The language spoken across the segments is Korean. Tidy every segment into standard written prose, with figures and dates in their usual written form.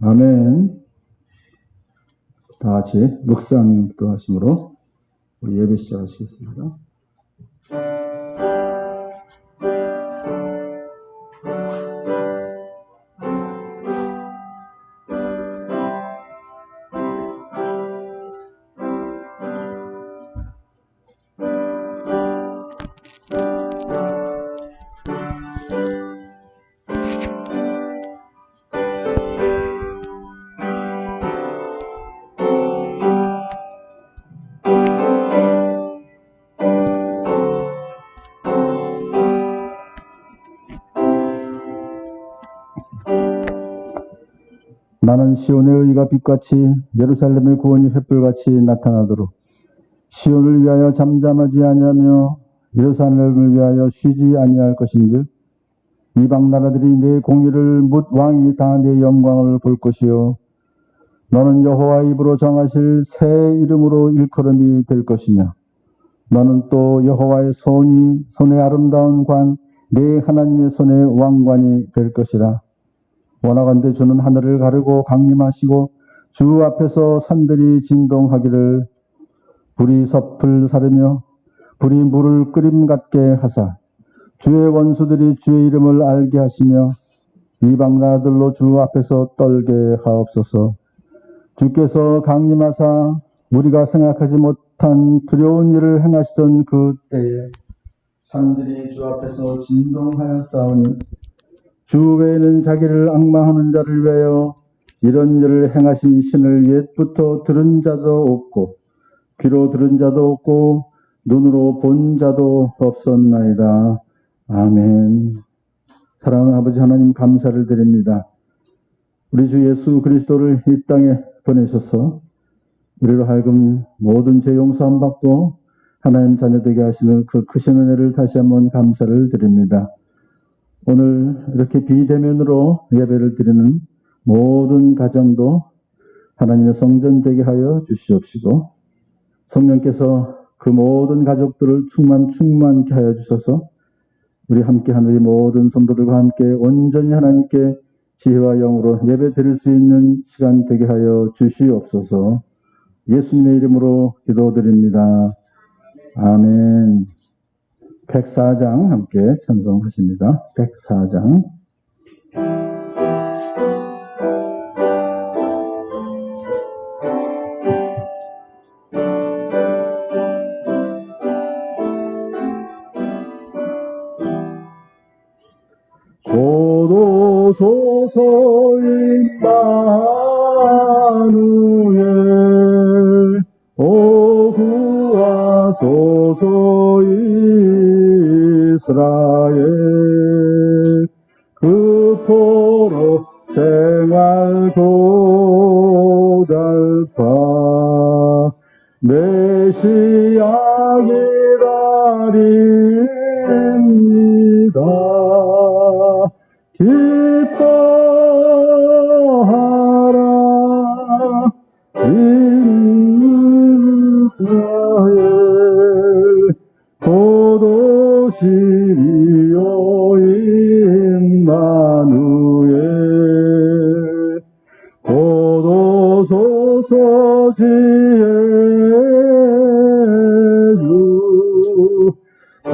아멘. 다 같이 묵상 기도하심으로 우리 예배 시작하시겠습니다. 나는 시온의 의가 빛같이 예루살렘의 구원이 횃불같이 나타나도록 시온을 위하여 잠잠하지 아니하며 예루살렘을 위하여 쉬지 아니할 것인즉 이방 나라들이 내 공의를 묻 왕이 다 내 영광을 볼 것이요 너는 여호와의 입으로 정하실 새 이름으로 일컬음이 될 것이며 너는 또 여호와의 손의 아름다운 관 내 하나님의 손의 왕관이 될 것이라. 원하건대 주는 하늘을 가르고 강림하시고 주 앞에서 산들이 진동하기를 불이 섭을 사르며 불이 물을 끓임 같게 하사 주의 원수들이 주의 이름을 알게 하시며 이방 나라들로 주 앞에서 떨게 하옵소서. 주께서 강림하사 우리가 생각하지 못한 두려운 일을 행하시던 그 때에 산들이 주 앞에서 진동하였사오니 주 외에는 자기를 앙망하는 자를 위하여 이런 일을 행하신 신을 옛부터 들은 자도 없고 귀로 들은 자도 없고 눈으로 본 자도 없었나이다. 아멘. 사랑하는 아버지 하나님 감사를 드립니다. 우리 주 예수 그리스도를 이 땅에 보내셔서 우리로 하여금 모든 죄 용서함 받고 하나님 자녀 되게 하시는 그 크신 은혜를 다시 한번 감사를 드립니다. 오늘 이렇게 비대면으로 예배를 드리는 모든 가정도 하나님의 성전 되게 하여 주시옵시고 성령께서 그 모든 가족들을 충만케 하여 주셔서 우리 함께하는 우리 모든 성도들과 함께 온전히 하나님께 지혜와 영으로 예배 드릴 수 있는 시간 되게 하여 주시옵소서. 예수님의 이름으로 기도드립니다. 아멘. 104장 함께 찬송하십니다. 104장. 고도소서 임마누엘 오구하소서 이스라엘 그포로 생활 고달파 메시아 기다립니다. 기뻐하라 이스라엘 고도시리요 임마누엘 고도소서 지혜주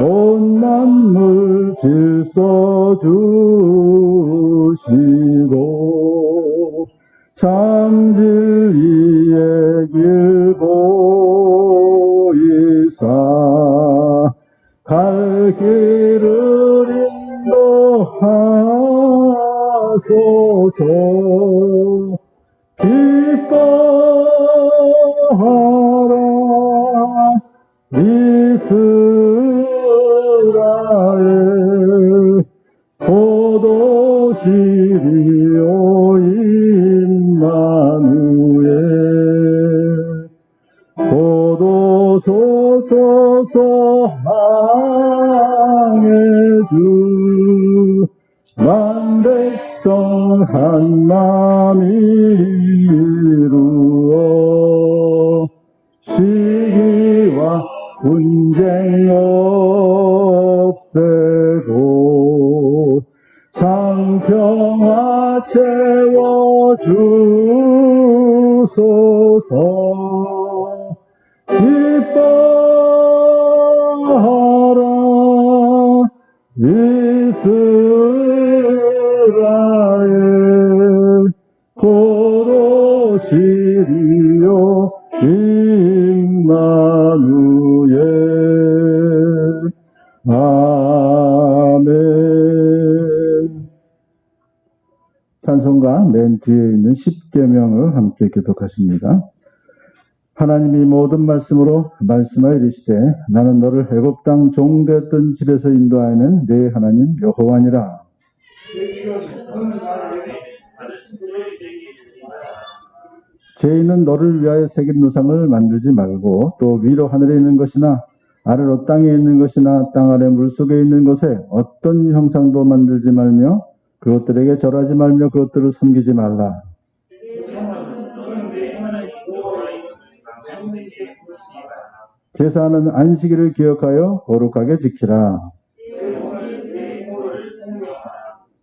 온 만물 질서 주시고 참 진리의 길 보이사 갈 길을 인도하소서. 기뻐하라 이스라엘 고도시리요 임마누엘 고도소서 항해 주 만백성 한마음이 이루어 시기와 분쟁 없애고 장평화 채워 주소서. 기뻐하라 이스라엘, 고로시리요 임마누엘. 아멘. 찬송가 맨 뒤에 있는 십계명을 함께 교독하십니다. 하나님이 모든 말씀으로 말씀하여 이르시되 나는 너를 애굽 땅 종되었던 집에서 인도하여낸 네 하나님 여호와니라. 죄인은 너를 위하여 새긴 우상을 만들지 말고 또 위로 하늘에 있는 것이나 아래로 땅에 있는 것이나 땅 아래 물속에 있는 것에 어떤 형상도 만들지 말며 그것들에게 절하지 말며 그것들을 섬기지 말라. 제사하는 안식일을 기억하여 거룩하게 지키라.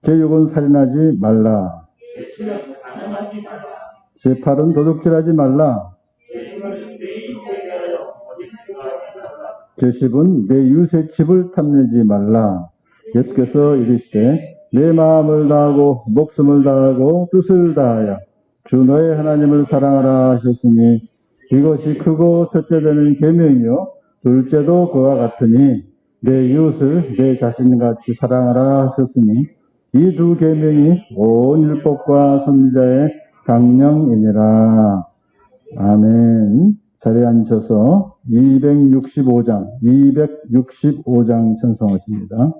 제6은 살인하지 말라. 제8은 도둑질하지 말라. 제10은 내 이웃의 집을 탐내지 말라. 예수께서 이르시되 내 마음을 다하고 목숨을 다하고 뜻을 다하여 주 너의 하나님을 사랑하라 하셨으니 이것이 크고 첫째 되는 계명이요 둘째도 그와 같으니 내 이웃을 내 자신같이 사랑하라 하셨으니 이 두 계명이 온 율법과 선지자의 강령이니라. 아멘. 자리에 앉으셔서 265장 찬송하십니다.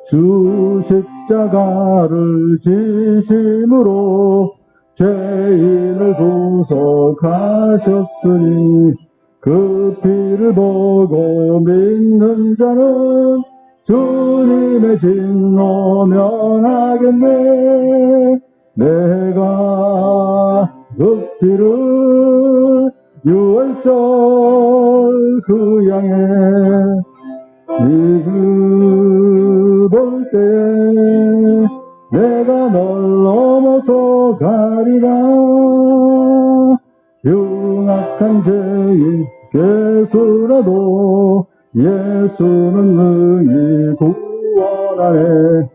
주 십자가를 지심으로 죄인을 구속하셨으니 그 피를 보고 믿는 자는 주님의 진노 면하겠네. 내가 그 피를 유월절 그 양에 입을 때에 내가 널 넘어서 가리라. 흉악한 죄인 개수라도 예수는 능히 구원하네.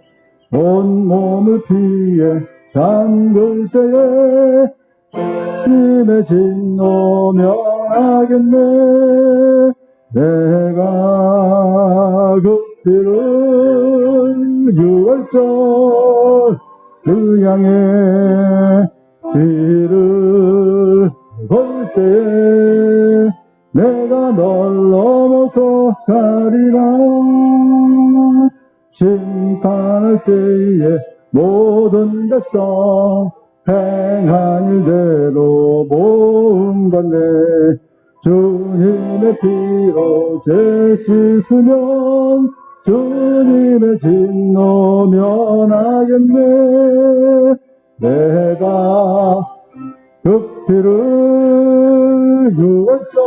온몸을 피해 담글 때에 주님의 진노 면하겠네. 내가 그 피를 유월절 그 양의 피를 볼 때에 내가 널 넘어서 가리라. 심판할 때에 모든 백성 행한 일대로 모은 건데 주님의 피로 죄 씻으면 주님의 진노 면하겠네. 내가 그 피를 유월절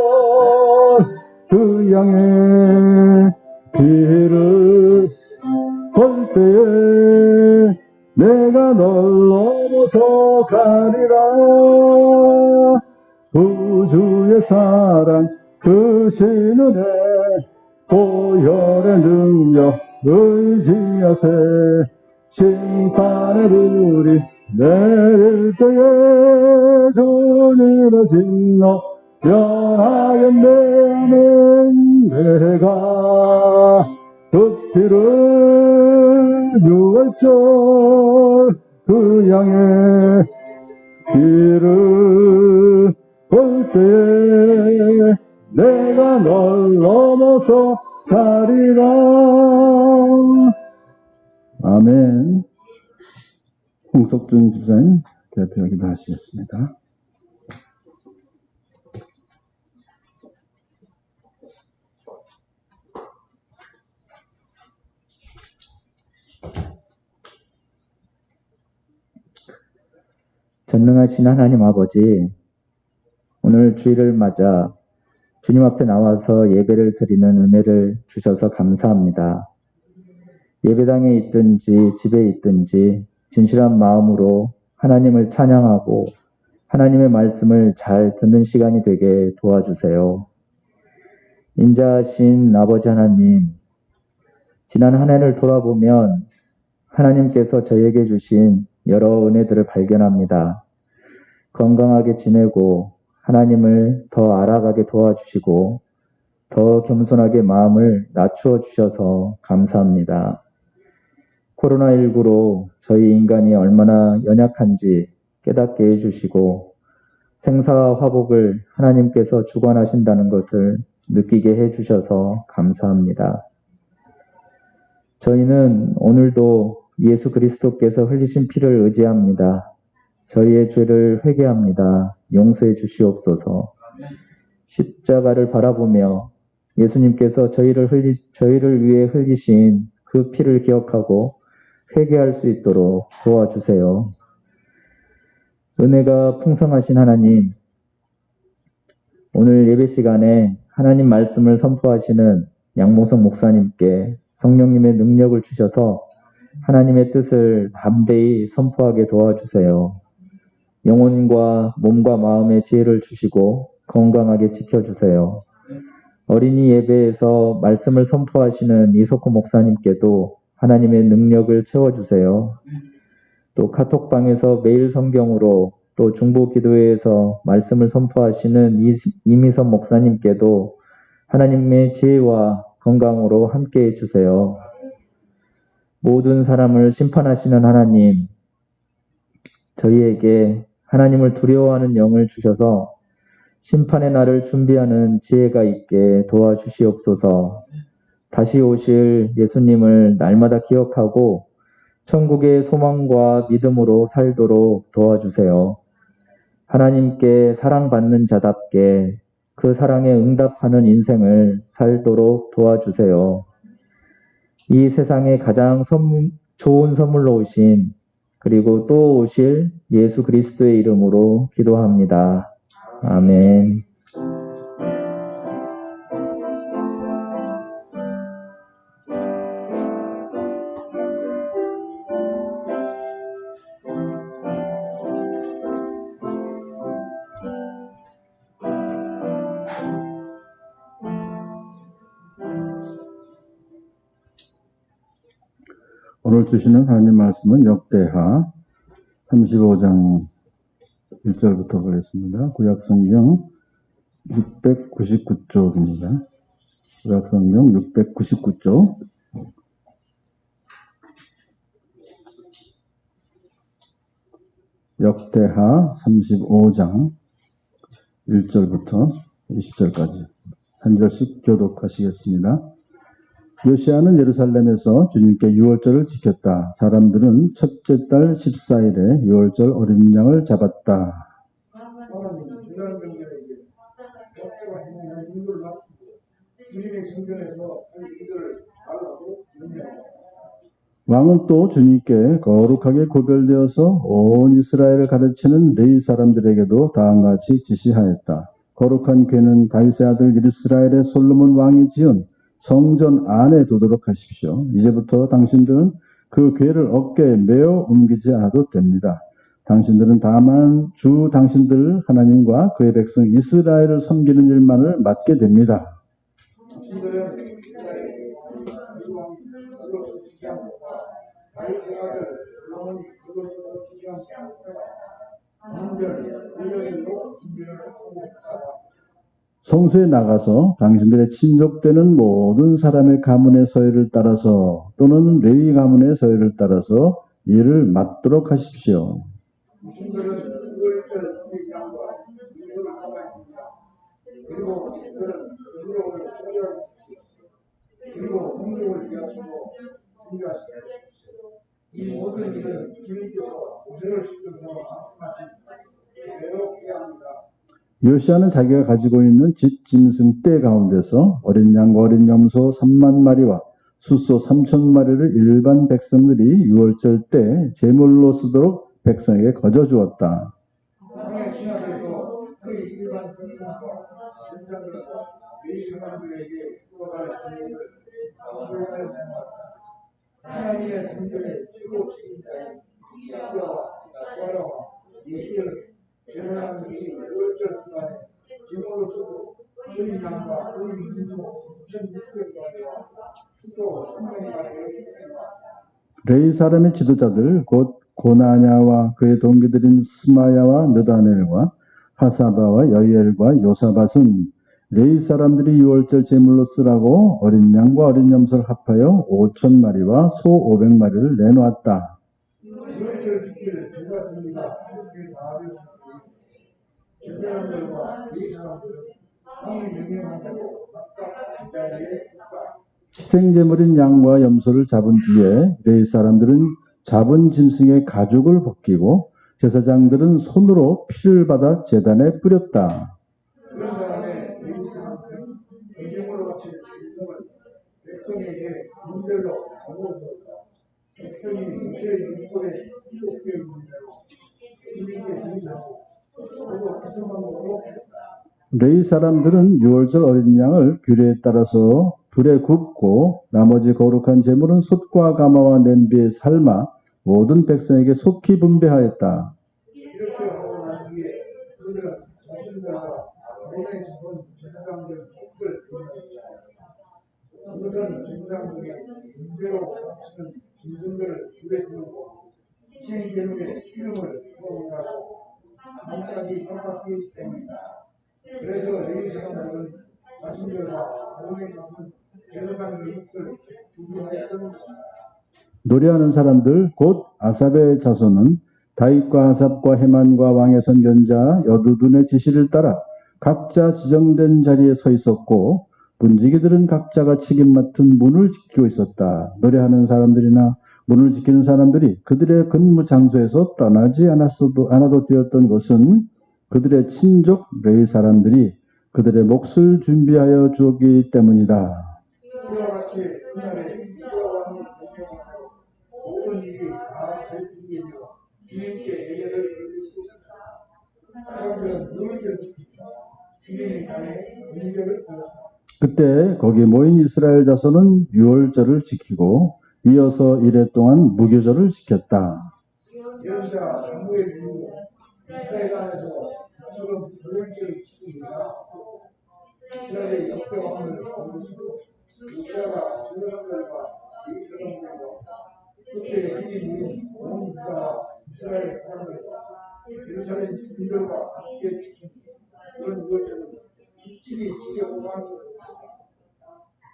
그 양의 피를 볼 때에 내가 널 넘어서 가리라. 구주의 사랑 크신 은혜 보혈의 능력 의지하세. 심판의 불이 내릴 때에 주님의 진노 면하겠네. 내가 그 피를 유월절 그 양의 피를 볼 때에 내가 널 넘어서 가리라. 아멘. 홍석준 집사님 대표하기도 하시겠습니다. 전능하신 하나님 아버지, 오늘 주일을 맞아 주님 앞에 나와서 예배를 드리는 은혜를 주셔서 감사합니다. 예배당에 있든지 집에 있든지 진실한 마음으로 하나님을 찬양하고 하나님의 말씀을 잘 듣는 시간이 되게 도와주세요. 인자하신 아버지 하나님, 지난 한 해를 돌아보면 하나님께서 저희에게 주신 여러 은혜들을 발견합니다. 건강하게 지내고 하나님을 더 알아가게 도와주시고 더 겸손하게 마음을 낮추어 주셔서 감사합니다. 코로나19로 저희 인간이 얼마나 연약한지 깨닫게 해주시고 생사와 화복을 하나님께서 주관하신다는 것을 느끼게 해주셔서 감사합니다. 저희는 오늘도 예수 그리스도께서 흘리신 피를 의지합니다. 저희의 죄를 회개합니다. 용서해 주시옵소서. 십자가를 바라보며 예수님께서 저희를 위해 흘리신 그 피를 기억하고 회개할 수 있도록 도와주세요. 은혜가 풍성하신 하나님, 오늘 예배 시간에 하나님 말씀을 선포하시는 양봉석 목사님께 성령님의 능력을 주셔서 하나님의 뜻을 담대히 선포하게 도와주세요. 영혼과 몸과 마음의 지혜를 주시고 건강하게 지켜주세요. 어린이 예배에서 말씀을 선포하시는 이석호 목사님께도 하나님의 능력을 채워주세요. 또 카톡방에서 매일 성경으로 또 중보 기도회에서 말씀을 선포하시는 이미선 목사님께도 하나님의 지혜와 건강으로 함께해 주세요. 모든 사람을 심판하시는 하나님, 저희에게 하나님을 두려워하는 영을 주셔서 심판의 날을 준비하는 지혜가 있게 도와주시옵소서. 다시 오실 예수님을 날마다 기억하고 천국의 소망과 믿음으로 살도록 도와주세요. 하나님께 사랑받는 자답게 그 사랑에 응답하는 인생을 살도록 도와주세요. 이 세상에 가장 좋은 선물로 오신 그리고 또 오실 예수 그리스도의 이름으로 기도합니다. 아멘. 오늘 주시는 하나님 말씀은 역대하 35장 1절부터 보겠습니다. 구약성경 699쪽입니다. 구약성경 699쪽. 역대하 35장 1절부터 20절까지 한 절씩 교독하시겠습니다. 요시야는 예루살렘에서 주님께 유월절을 지켰다. 사람들은 첫째 달 14일에 유월절 어린 양을 잡았다. 왕은 또 주님께 거룩하게 구별되어서 온 이스라엘을 가르치는 레위 사람들에게도 다음과 같이 지시하였다. 거룩한 궤는 다윗의 아들 이스라엘의 솔로몬 왕이 지은 성전 안에 두도록 하십시오. 이제부터 당신들은 그 궤를 어깨에 메어 옮기지 않아도 됩니다. 당신들은 다만 주 당신들 하나님과 그의 백성 이스라엘을 섬기는 일만을 맡게 됩니다. 성소에 나가서 당신들의 친족되는 모든 사람의 가문의 서열을 따라서 또는 레위 가문의 서열을 따라서 일을 맡도록 하십시오. 이 모든 일은 주님께서 모세를 시켜서 말씀하신 대로 해야 합니다. 요시야는 자기가 가지고 있는 집짐승 떼 가운데서 어린 양과 어린 염소 3만 마리와 숫소 3천 마리를 일반 백성들이 유월절 때 제물로 쓰도록 백성에게 거저 주었다. 왕의 신하들도 그 일반 백성과 전장들과 이 사람들에게 구원할 기회를 주어야 되는 하나님의 성전의 최고 책임자인 야훼와 소아라와 예수를 제사장들이 열절 기간에 제물로서도 어린 양과 어린 민수 2,600마리와 수소 300마리를 레위 사람의 지도자들 곧 고나냐와 그의 동기들인 스마야와 느다넬과 하사바와 여이엘과 요사밧은 레위 사람들이 유월절 제물로 쓰라고 어린 양과 어린 염소를 합하여 5,000마리와 소 500마리를 내놓았다. 유월절 지킬 제사 준비가 이렇게 다 되었으니 제사장들과 레위 사람들은 왕이 명령한 대로 각각 제자리에 섰다. 희생제물인 양과 염소를 잡은 뒤에 레위 사람들은 잡은 짐승의 가죽을 벗기고 제사장들은 손으로 피를 받아 제단에 뿌렸다. 그런 다음에 레위 사람들은 전쟁으로 바친 짐승을 백성에게 분별로 나누어줬다. 백성이 모세의 율법에 기록되어 있는 대로 주님께 드리자고 서로 구성함으로 레위 사람들은 유월절 어린 양을 규례에 따라서 불에 굽고 나머지 거룩한 제물은 솥과 가마와 냄비에 삶아 모든 백성에게 속히 분배하였다. 이렇게 하고 난 뒤에 그들은 자신들과 아론의 자손 제사장들 몫을 주었다. 그것은 제사장들이 분배로 바치는 짐승들을 불에 태우고 희생제물에 기름을 부어오라고 몸까지 깜빡했기 때문이다. 그래서 레위 사람들은 자신들과 아론의 자손 제사장들 몫을 준비하였던 것이다. 노래하는 사람들 곧 아삽의 자손은 다윗과 아삽과 헤만과 왕의 선견자 여두둔의 지시를 따라 각자 지정된 자리에 서 있었고 문지기들은 각자가 책임 맡은 문을 지키고 있었다. 노래하는 사람들이나 문을 지키는 사람들이 그들의 근무 장소에서 떠나지 않아도 되었던 것은 그들의 친족 레위 사람들이 그들의 몫을 준비하여 주었기 때문이다. 이와 같이 그날에 이스라엘 왕이 명령하여 모든 일이 다 될 준비되어 주님께 예배를 드릴 수 있다. 사람들은 유월절 지키며 주님의 땅에 은혜를 받았다. 그때 거기 모인 이스라엘 자손은 유월절을 지키고 이어서 이래 동안 무교절을 지켰다. 여호수아 장로의 이후 이스라엘 안에서 이처럼 유월절을 지키니라. 이스라엘의 역대 왕을 거두시고 요시아가 제사장들과 레위사람들과 그때 여기 모인 온 유다 이스라엘 사람들과 예루살렘 주민들과 함께 지킨 그런 유월절은 일찍이 지켜보고 하는 것입니다.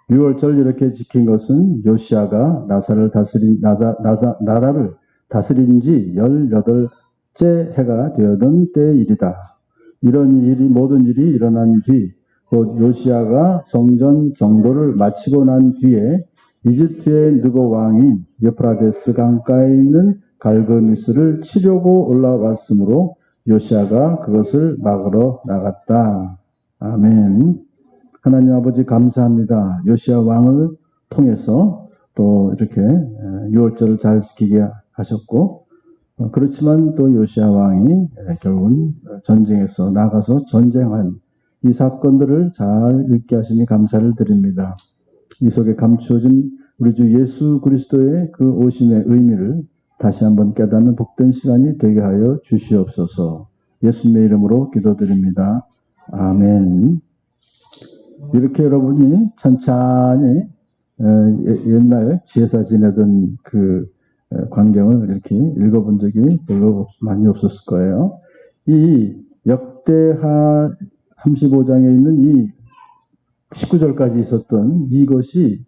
유월절 이렇게 지킨 것은 요시아가 나라를 다스린 지 18째 해가 되었던 때의 일이다. 이런 일이 모든 일이 일어난 뒤 곧 요시아가 성전 정도를 마치고 난 뒤에 이집트의 느고 왕인 유프라데스 강가에 있는 갈그미스를 치려고 올라왔으므로 요시아가 그것을 막으러 나갔다. 아멘. 하나님 아버지 감사합니다. 요시아 왕을 통해서 또 이렇게 유월절을 잘 지키게 하셨고 그렇지만 또 요시아 왕이 결국은 전쟁에서 나가서 전쟁한 이 사건들을 잘 읽게 하시니 감사를 드립니다. 이 속에 감추어진 우리 주 예수 그리스도의 그 오심의 의미를 다시 한번 깨닫는 복된 시간이 되게 하여 주시옵소서. 예수님의 이름으로 기도드립니다. 아멘. 이렇게 여러분이 천천히 옛날 제사 지내던 그 광경을 이렇게 읽어본 적이 별로 많이 없었을 거예요. 이 역대하 35장에 있는 이 19절까지 있었던 이것이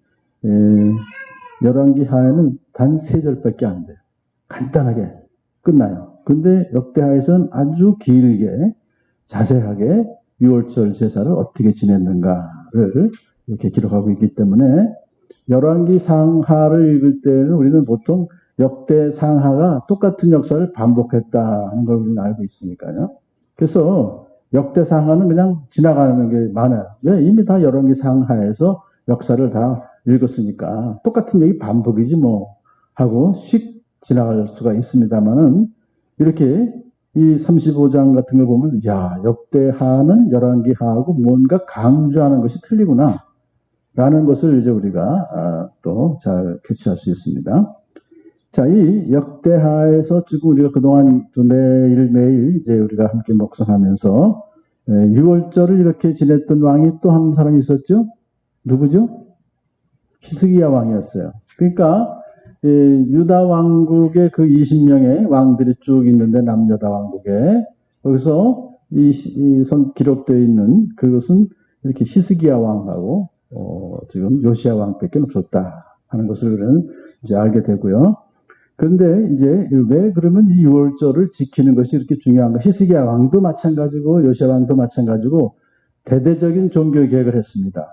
열왕기 하에는 단 3절밖에 안 돼요. 간단하게 끝나요. 근데 역대하에서는 아주 길게 자세하게 유월절 제사를 어떻게 지냈는가를 이렇게 기록하고 있기 때문에 열왕기 상하를 읽을 때는 우리는 보통 역대 상하가 똑같은 역사를 반복했다는 걸 우리는 알고 있으니까요. 그래서 역대 상하는 그냥 지나가는 게 많아요. 왜? 이미 다 열왕기 상하에서 역사를 다 읽었으니까 똑같은 얘기 반복이지 뭐 하고 휙 지나갈 수가 있습니다만은 이렇게 이 35장 같은 걸 보면, 야, 역대하는 열왕기하하고 뭔가 강조하는 것이 틀리구나. 라는 것을 이제 우리가 또 잘 캐치할 수 있습니다. 자, 이 역대하에서 지금 우리가 그동안 매일매일 이제 우리가 함께 묵상하면서 6월절을 이렇게 지냈던 왕이 또 한 사람이 있었죠? 누구죠? 히스기야 왕이었어요. 그러니까 유다 왕국의 그 20명의 왕들이 쭉 있는데, 남유다 왕국에 거기서 기록되어 있는 그것은 이렇게 히스기야 왕하고 지금 요시야 왕밖에 없었다 하는 것을 우리는 이제 알게 되고요. 그런데 이제 왜 그러면 이 6월절을 지키는 것이 이렇게 중요한가? 히스기야 왕도 마찬가지고 요시야 왕도 마찬가지고 대대적인 종교 개혁을 했습니다.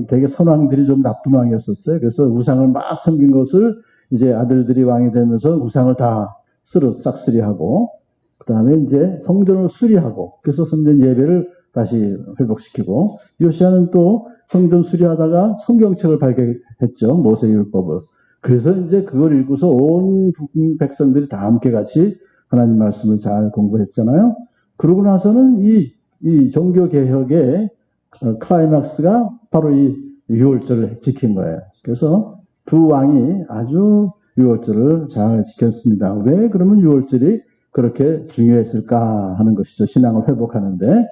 되게 선왕들이 좀 나쁜 왕이었었어요. 그래서 우상을 막 섬긴 것을 이제 아들들이 왕이 되면서 우상을 다 싹쓸이하고, 그 다음에 이제 성전을 수리하고, 그래서 성전 예배를 다시 회복시키고, 요시아는 또 성전 수리하다가 성경책을 발견했죠. 모세율법을. 그래서 이제 그걸 읽고서 온 백성들이 다 함께 같이 하나님 말씀을 잘 공부했잖아요. 그러고 나서는 이 종교개혁의 클라이막스가 바로 이 6월절을 지킨 거예요. 그래서 두 왕이 아주 6월절을 잘 지켰습니다. 왜 그러면 6월절이 그렇게 중요했을까 하는 것이죠. 신앙을 회복하는데,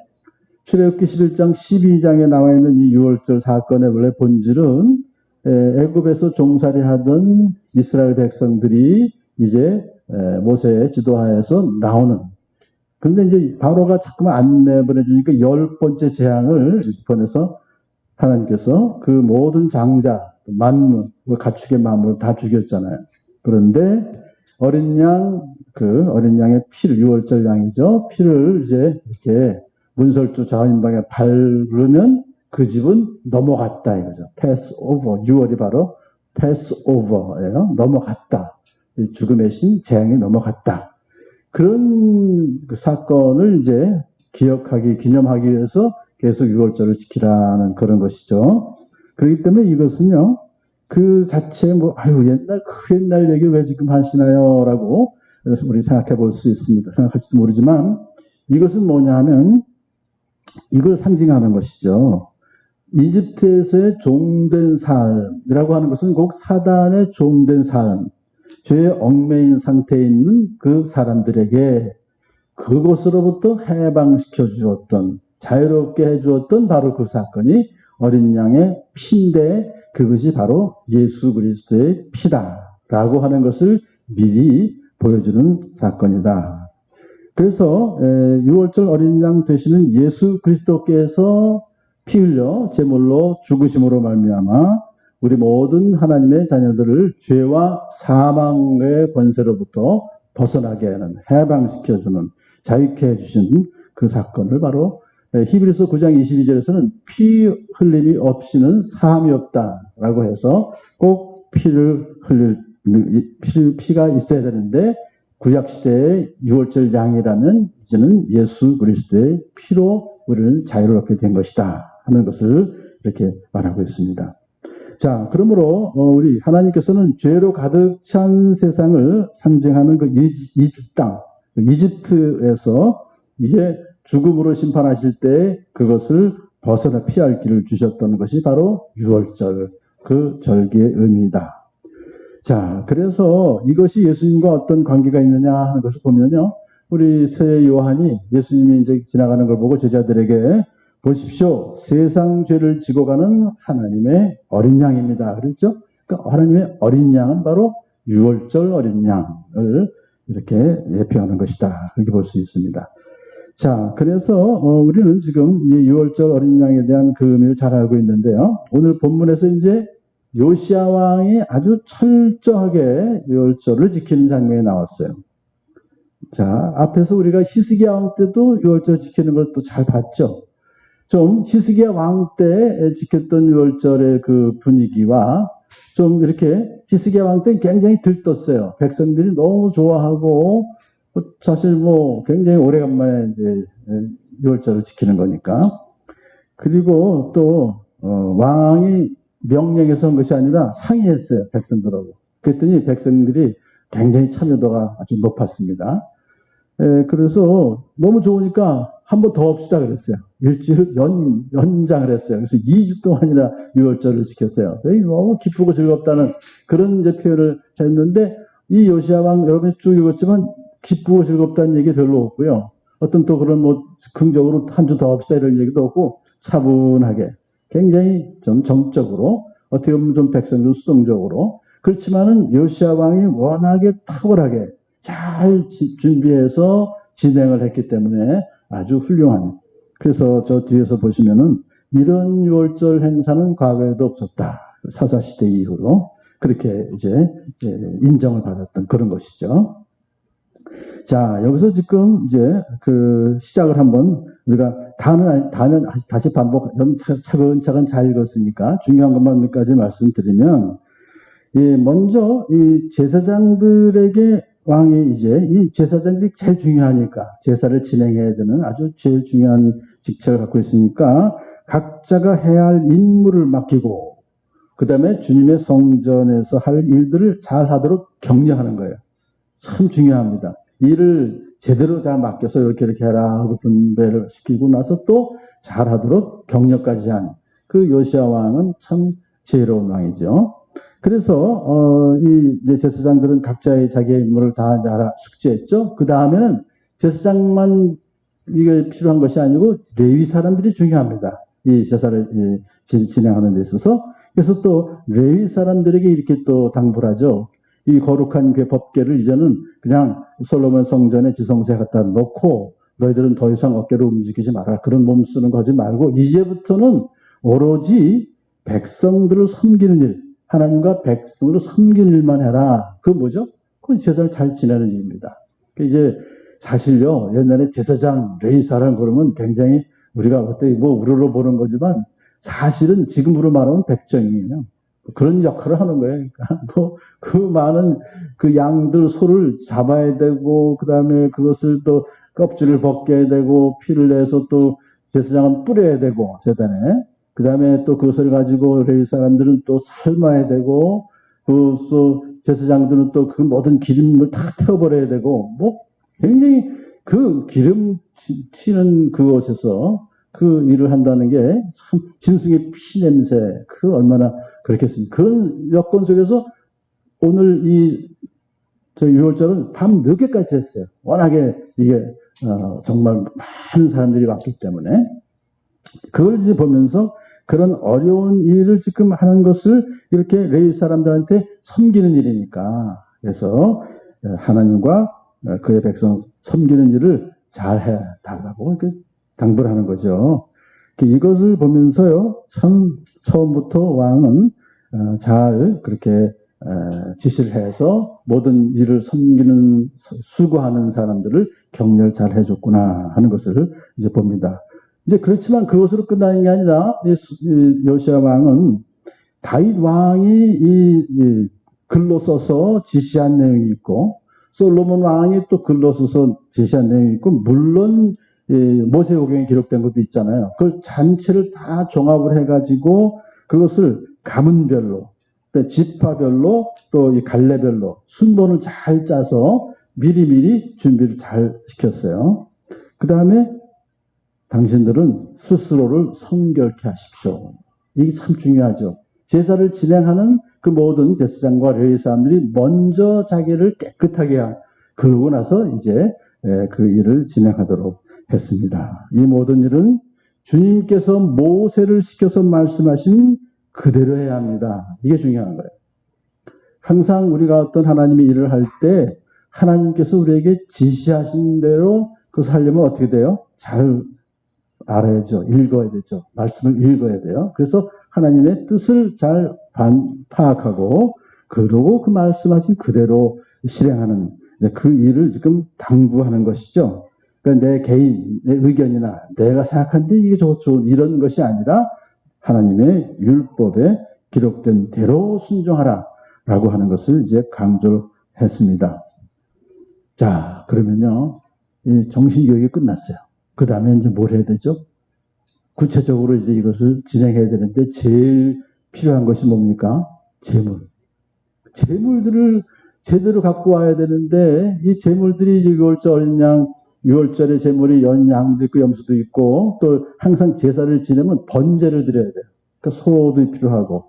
출애굽기 11장 12장에 나와 있는 이 6월절 사건의 원래 본질은 애굽에서 종살이 하던 이스라엘 백성들이 이제 모세의 지도하에서 나오는, 그런데 이제 바로가 자꾸만 안 내보내주니까 10번째 재앙을 보내서 하나님께서 그 모든 장자, 만물, 가축의 만물을 다 죽였잖아요. 그런데 어린 양의 피를, 6월절 양이죠. 피를 이제 이렇게 문설주 좌우인방에 바르면 그 집은 넘어갔다 이거죠. 패스 오버. 6월이 바로 패스 오버예요. 넘어갔다. 죽음의 신 재앙이 넘어갔다. 그런 그 사건을 이제 기념하기 위해서 계속 6월절을 지키라는 그런 것이죠. 그렇기 때문에 이것은요, 그 자체에 옛날 얘기를 왜 지금 하시나요? 라고 우리 생각해 볼 수 있습니다. 생각할지도 모르지만, 이것은 뭐냐 하면, 이걸 상징하는 것이죠. 이집트에서의 종된 삶이라고 하는 것은 꼭 사단의 종된 삶, 죄에 얽매인 상태에 있는 그 사람들에게 그것으로부터 해방시켜 주었던, 자유롭게 해주었던 바로 그 사건이 어린 양의 피인데, 그것이 바로 예수 그리스도의 피다라고 하는 것을 미리 보여주는 사건이다. 그래서 6월절 어린 양 되시는 예수 그리스도께서 피 흘려 제물로 죽으심으로 말미암아 우리 모든 하나님의 자녀들을 죄와 사망의 권세로부터 벗어나게 하는, 해방시켜주는, 자유케 해주신 그 사건을 바로 히브리서 9장 22절에서는 피 흘림이 없이는 사함이 없다라고 해서 꼭 피가 있어야 되는데, 구약시대의 6월절 양이라면 이제는 예수 그리스도의 피로 우리는 자유롭게 된 것이다 하는 것을 이렇게 말하고 있습니다. 자, 그러므로 우리 하나님께서는 죄로 가득 찬 세상을 상징하는 그 이집트 땅, 이집트에서 이제 죽음으로 심판하실 때 그것을 벗어나 피할 길을 주셨던 것이 바로 6월절, 그 절기의 의미이다. 자, 그래서 이것이 예수님과 어떤 관계가 있느냐 하는 것을 보면요, 우리 새 요한이 예수님이 이제 지나가는 걸 보고 제자들에게 보십시오, 세상 죄를 지고 가는 하나님의 어린 양입니다. 그랬죠? 그러니까 하나님의 어린 양은 바로 6월절 어린 양을 이렇게 예표하는 것이다. 그렇게 볼 수 있습니다. 자, 그래서 우리는 지금 이 6월절 어린 양에 대한 그 의미를 잘 알고 있는데요. 오늘 본문에서 이제 요시야 왕이 아주 철저하게 6월절을 지키는 장면이 나왔어요. 자, 앞에서 우리가 히스기야 왕 때도 6월절 지키는 걸 또 잘 봤죠. 좀 히스기야 왕 때 지켰던 6월절의 그 분위기와 좀 이렇게 히스기야 왕 때는 굉장히 들떴어요. 백성들이 너무 좋아하고, 사실 굉장히 오래간만에 이제 6월절을 지키는 거니까. 그리고 또 왕이 명령해서 한 것이 아니라 상의했어요, 백성들하고. 그랬더니 백성들이 굉장히 참여도가 아주 높았습니다. 그래서 너무 좋으니까 한 번 더 합시다 그랬어요. 일주일 연장을 했어요. 그래서 2주 동안이나 유월절을 지켰어요. 너무 기쁘고 즐겁다는 그런 이제 표현을 했는데, 이 요시야 왕 여러분이 쭉 읽었지만 기쁘고 즐겁다는 얘기 별로 없고요. 어떤 또 그런 뭐 긍정적으로 한 주 더 합시다 이런 얘기도 없고, 차분하게 굉장히 좀 정적으로, 어떻게 보면 좀 백성들 수동적으로, 그렇지만은 요시야 왕이 워낙에 탁월하게 잘 준비해서 진행을 했기 때문에 아주 훌륭한. 그래서 저 뒤에서 보시면은 이런 유월절 행사는 과거에도 없었다. 사사시대 이후로 그렇게 이제 인정을 받았던 그런 것이죠. 자, 여기서 지금 이제 그 시작을 한번 우리가 단은 다시 반복, 차근차근 잘 읽었으니까 중요한 것만 몇 가지 말씀드리면, 먼저 이 제사장들에게 왕이 이제 이 제사장들이 제일 중요하니까 제사를 진행해야 되는 아주 제일 중요한 직책을 갖고 있으니까 각자가 해야 할 임무를 맡기고, 그 다음에 주님의 성전에서 할 일들을 잘 하도록 격려하는 거예요. 참 중요합니다. 일을 제대로 다 맡겨서 이렇게 해라 하고 분배를 시키고 나서 또 잘하도록 격려까지 한 그 요시야 왕은 참 지혜로운 왕이죠. 그래서 이 제사장들은 각자의 자기의 임무를 다 숙지했죠. 그 다음에는 제사장만 이게 필요한 것이 아니고 레위 사람들이 중요합니다. 이 제사를 진행하는 데 있어서. 그래서 또 레위 사람들에게 이렇게 또 당부를 하죠. 이 거룩한 그 법궤를 이제는 그냥 솔로몬 성전에 지성소에 갖다 놓고 너희들은 더 이상 어깨로 움직이지 마라. 그런 몸 쓰는 거 하지 말고 이제부터는 오로지 백성들을 섬기는 일, 하나님과 백성으로 섬기는 일만 해라. 그건 뭐죠? 그건 제사를 잘 지내는 일입니다. 이제 사실요, 옛날에 제사장, 레위사라는 그러면 굉장히 우리가 그때 뭐 우러러 보는 거지만 사실은 지금으로 말하면 백정이에요. 그런 역할을 하는 거예요. 그러니까 그 많은 그 양들, 소를 잡아야 되고, 그 다음에 그것을 또 껍질을 벗겨야 되고, 피를 내서 또 제사장은 뿌려야 되고, 제단에. 그 다음에 또 그것을 가지고 레위 사람들은 또 삶아야 되고, 또 제사장들은 또 그 모든 기름을 다 태워버려야 되고, 뭐 굉장히 그 기름 튀는 그곳에서 그 일을 한다는 게 참 짐승의 피 냄새, 그 얼마나 그렇겠습니까? 그런 여건 속에서 오늘 저 유월절은 밤 늦게까지 했어요. 워낙에 이게 정말 많은 사람들이 왔기 때문에. 그걸 이제 보면서 그런 어려운 일을 지금 하는 것을 이렇게 레위 사람들한테 섬기는 일이니까, 그래서 하나님과 그의 백성 섬기는 일을 잘 해달라고 이렇게 당부를 하는 거죠. 이것을 보면서요, 참 처음부터 왕은 잘 그렇게 지시를 해서 모든 일을 섬기는, 수고하는 사람들을 격려를 잘 해줬구나 하는 것을 이제 봅니다. 이제 그렇지만 그것으로 끝나는 게 아니라 요시야 왕은 다윗 왕이 글로 써서 지시한 내용이 있고, 솔로몬 왕이 또 글로 써서 지시한 내용이 있고, 물론 모세오경에 기록된 것도 있잖아요. 그걸 전체를 다 종합을 해가지고 그것을 가문별로, 지파별로, 또 이 갈래별로 순번을 잘 짜서 미리미리 준비를 잘 시켰어요. 그 다음에 당신들은 스스로를 성결케 하십시오. 이게 참 중요하죠. 제사를 진행하는 그 모든 제사장과 레위 사람들이 먼저 자기를 깨끗하게 그러고 나서 이제 그 일을 진행하도록 했습니다. 이 모든 일은 주님께서 모세를 시켜서 말씀하신 그대로 해야 합니다. 이게 중요한 거예요. 항상 우리가 어떤 하나님의 일을 할 때 하나님께서 우리에게 지시하신 대로 그것을 하려면 어떻게 돼요? 잘 알아야죠. 읽어야 되죠. 말씀을 읽어야 돼요. 그래서 하나님의 뜻을 잘 파악하고 그러고 그 말씀하신 그대로 실행하는 그 일을 지금 당부하는 것이죠. 그러니까 내 개인, 내 의견이나 내가 생각하는데 이게 좋죠. 이런 것이 아니라 하나님의 율법에 기록된 대로 순종하라 라고 하는 것을 이제 강조를 했습니다. 자, 그러면요. 이 정신교육이 끝났어요. 그 다음에 이제 뭘 해야 되죠? 구체적으로 이제 이것을 진행해야 되는데 제일 필요한 것이 뭡니까? 재물. 재물들을 제대로 갖고 와야 되는데 이 제물들이 6월절 어린 양, 6월절에 제물이 연양도 있고 염소도 있고 또 항상 제사를 지내면 번제를 드려야 돼요. 그러니까 소도 필요하고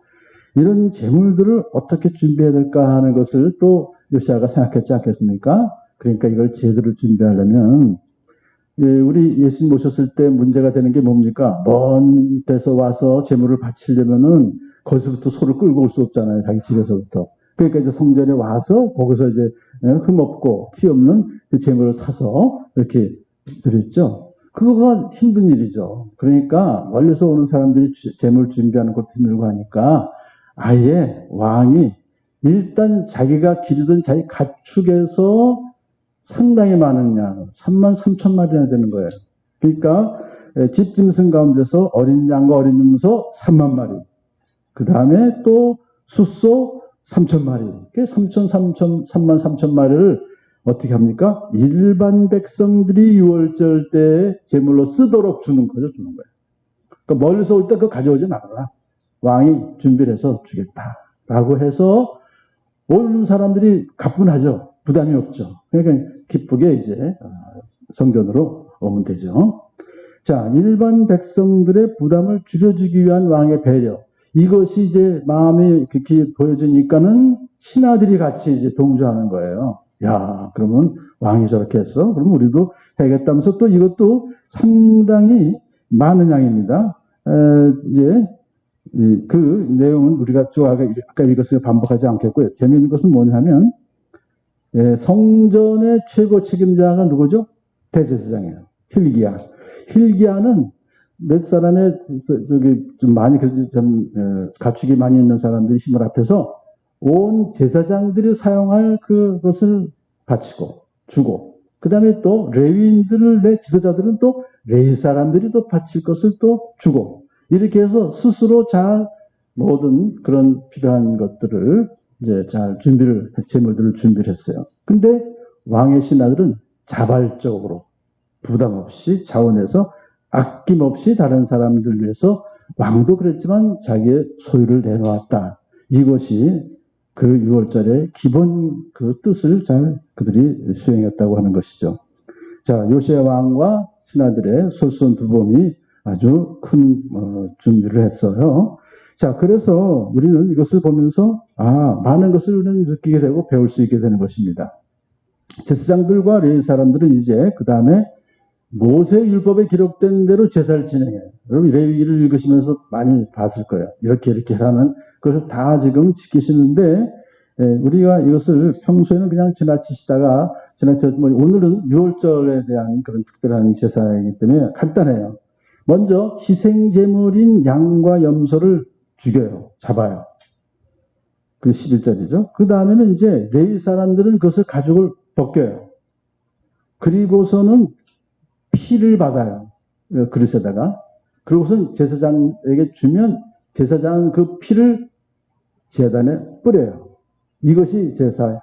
이런 제물들을 어떻게 준비해야 될까 하는 것을 또 요시아가 생각했지 않겠습니까? 그러니까 이걸 제대로 준비하려면 우리 예수님 모셨을 때 문제가 되는 게 뭡니까? 먼 데서 와서 제물을 바치려면은 거기서부터 소를 끌고 올 수 없잖아요. 자기 집에서부터. 그러니까 이제 성전에 와서 거기서 이제 흠없고 티 없는 그 제물을 사서 이렇게 드렸죠. 그거가 힘든 일이죠. 그러니까 멀리서 오는 사람들이 제물 준비하는 것도 힘들고 하니까 아예 왕이 일단 자기가 기르던 자기 가축에서 상당히 많은 양, 33,000마리나 되는 거예요. 그러니까 집짐승 가운데서 어린 양과 어린 염소 3만 마리, 그 다음에 또 숫소 3,000마리, 33,000마리를 어떻게 합니까? 일반 백성들이 유월절 때 제물로 쓰도록 주는 거죠, 주는 거예요. 그러니까 멀리서 올 때 그거 가져오지 말아라. 왕이 준비를 해서 주겠다라고 해서 온 사람들이 가뿐하죠. 부담이 없죠. 그러니까 기쁘게 이제 성전으로 오면 되죠. 자, 일반 백성들의 부담을 줄여주기 위한 왕의 배려. 이것이 이제 마음이 그렇게 보여주니까는 신하들이 같이 이제 동조하는 거예요. 야, 그러면 왕이 저렇게 했어? 그러면 우리도 해야겠다면서 또 이것도 상당히 많은 양입니다. 이제 그 내용은 우리가 쭉 아까 읽었으니까 반복하지 않겠고요. 재미있는 것은 뭐냐면 성전의 최고 책임자가 누구죠? 대제사장이에요. hil기야. hil기야는 몇 사람의 좀 많이 가축이 많이 있는 사람들이 힘을 합해서 온 제사장들이 사용할 그것을 바치고 주고, 그 다음에 또 레위인들을 내 지도자들은 또 레위 사람들이 또 바칠 것을 또 주고, 이렇게 해서 스스로 잘 모든 그런 필요한 것들을 이제 잘 제물들을 준비를 했어요. 근데 왕의 신하들은 자발적으로 부담 없이 자원해서 아낌없이 다른 사람들 위해서 왕도 그랬지만 자기의 소유를 내놓았다. 이것이 그 6월절의 기본 그 뜻을 잘 그들이 수행했다고 하는 것이죠. 자, 요시야 왕과 신하들의 솔선두범이 아주 큰 준비를 했어요. 자, 그래서 우리는 이것을 보면서 많은 것을 우리는 느끼게 되고 배울 수 있게 되는 것입니다. 제사장들과 레위 사람들은 이제 그 다음에 모세 율법에 기록된 대로 제사를 진행해요. 여러분 레위기를 읽으시면서 많이 봤을 거예요. 이렇게 하라는 그것을 다 지금 지키시는데 우리가 이것을 평소에는 그냥 지나치시다가 오늘은 6월절에 대한 그런 특별한 제사이기 때문에 간단해요. 먼저 희생제물인 양과 염소를 죽여요. 잡아요. 그 11절이죠. 그 다음에는 이제 레위 사람들은 그것을 가죽을 벗겨요. 그리고서는 피를 받아요. 그릇에다가. 그리고선 제사장에게 주면 제사장은 그 피를 제단에 뿌려요. 이것이 제사의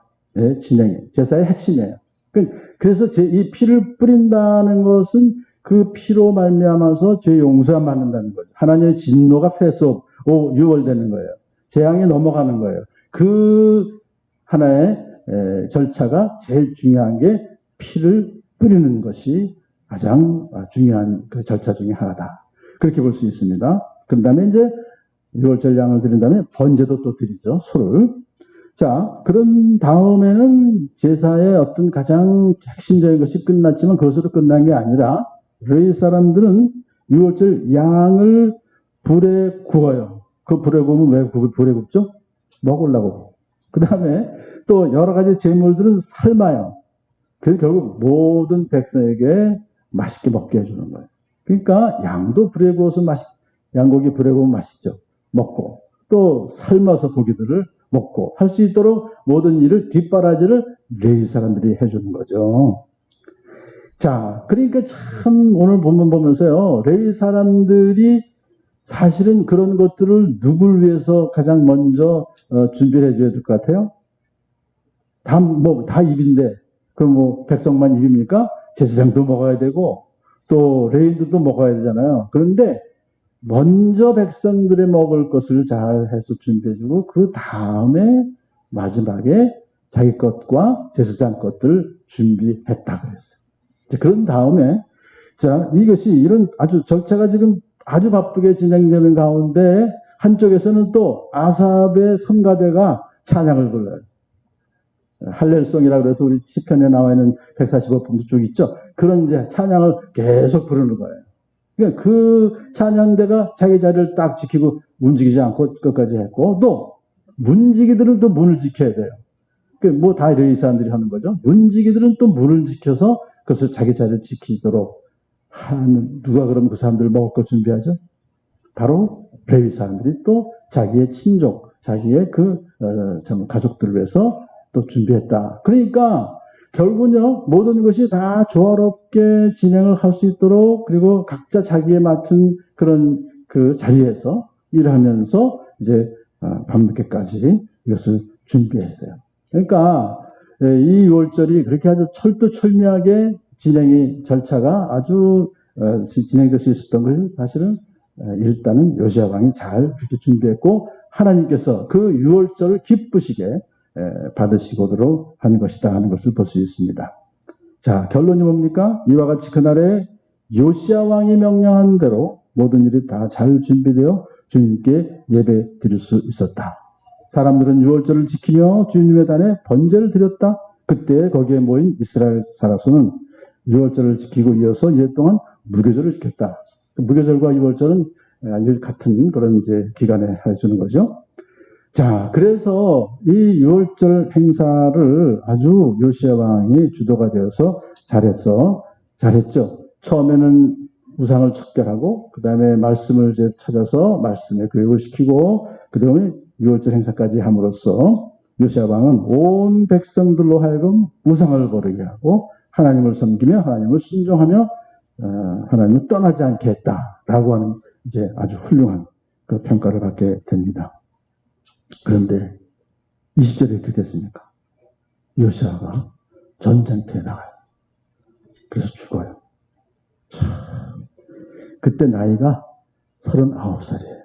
진행이에요. 제사의 핵심이에요. 그래서 이 피를 뿌린다는 것은 그 피로 말미암아서 죄 용서가 받는다는 거죠. 하나님의 진노가 패소, 유월되는 거예요. 재앙이 넘어가는 거예요. 그 하나의 절차가 제일 중요한 게 피를 뿌리는 것이 가장 중요한 그 절차 중에 하나다. 그렇게 볼 수 있습니다. 그 다음에 이제 6월절 양을 드린 다음에 번제도 또 드리죠. 소를. 자, 그런 다음에는 제사의 어떤 가장 핵심적인 것이 끝났지만 그것으로 끝난 게 아니라 레위 사람들은 6월절 양을 불에 구워요. 그 불에 구우면 왜 불에 굽죠? 먹으려고. 그 다음에 또 여러 가지 제물들은 삶아요. 그래서 결국 모든 백성에게 맛있게 먹게 해주는 거예요. 그러니까 양도 불에 구워서 양고기 불에 구우면 맛있죠. 먹고 또 삶아서 고기들을 먹고 할 수 있도록 모든 일을 뒷바라지를 레위 사람들이 해주는 거죠. 자, 그러니까 참 오늘 본문 보면서요, 레위 사람들이 사실은 그런 것들을 누굴 위해서 가장 먼저 준비를 해줘야 될 것 같아요? 다 입인데, 그럼 백성만 입입니까? 제사장도 먹어야 되고, 또 레위인들도 먹어야 되잖아요. 그런데 먼저 백성들이 먹을 것을 잘 해서 준비해주고, 그 다음에 마지막에 자기 것과 제사장 것들을 준비했다 그랬어요. 그런 다음에 자, 이것이 이런 아주 절차가 지금 아주 바쁘게 진행되는 가운데 한쪽에서는 또 아삽의 성가대가 찬양을 불러요. 할렐송이라고 그래서 우리 시편에 나와 있는 145편 쭉 있죠. 그런 이제 찬양을 계속 부르는 거예요. 그러니까 그 찬양대가 자기 자리를 딱 지키고 움직이지 않고 끝까지 했고, 또 문지기들은 또 문을 지켜야 돼요. 뭐 다 이 사람들이 하는 거죠. 문지기들은 또 문을 지켜서 그것을 자기 자리를 지키도록 하는, 누가 그러면 그 사람들 먹을 거 준비하죠? 바로 레위 사람들이 또 자기의 친족, 자기의 가족들을 위해서 또 준비했다. 그러니까 결국은요, 모든 것이 다 조화롭게 진행을 할 수 있도록, 그리고 각자 자기에 맡은 그런 그 자리에서 일하면서 이제 밤늦게까지 이것을 준비했어요. 그러니까 이 유월절이 그렇게 아주 철두철미하게 절차가 아주 진행될 수 있었던 것을 사실은 일단은 요시야 왕이 잘 그렇게 준비했고, 하나님께서 그 유월절을 기쁘시게 받으시도록 한 것이다 하는 것을 볼 수 있습니다. 자, 결론이 뭡니까? 이와 같이 그날에 요시야 왕이 명령한 대로 모든 일이 다 잘 준비되어 주님께 예배 드릴 수 있었다. 사람들은 유월절을 지키며 주님의 단에 번제를 드렸다. 그때 거기에 모인 이스라엘 사람수는 유월절을 지키고 이어서 2일 동안 무교절을 지켰다. 무교절과 유월절은 같은 그런 이제 기간에 해주는 거죠. 자, 그래서 이 유월절 행사를 아주 요시야 왕이 주도가 되어서 잘했죠. 처음에는 우상을 척결하고, 그 다음에 말씀을 이제 찾아서 말씀에 교육을 시키고, 그 다음에 유월절 행사까지 함으로써 요시야 왕은 온 백성들로 하여금 우상을 버리게 하고 하나님을 섬기며 하나님을 순종하며 하나님을 떠나지 않게 했다라고 하는 이제 아주 훌륭한 그 평가를 받게 됩니다. 그런데 20절에 어떻게 됐습니까? 요시야가 전쟁터에 나가요. 그래서 죽어요. 그때 나이가 39살이에요.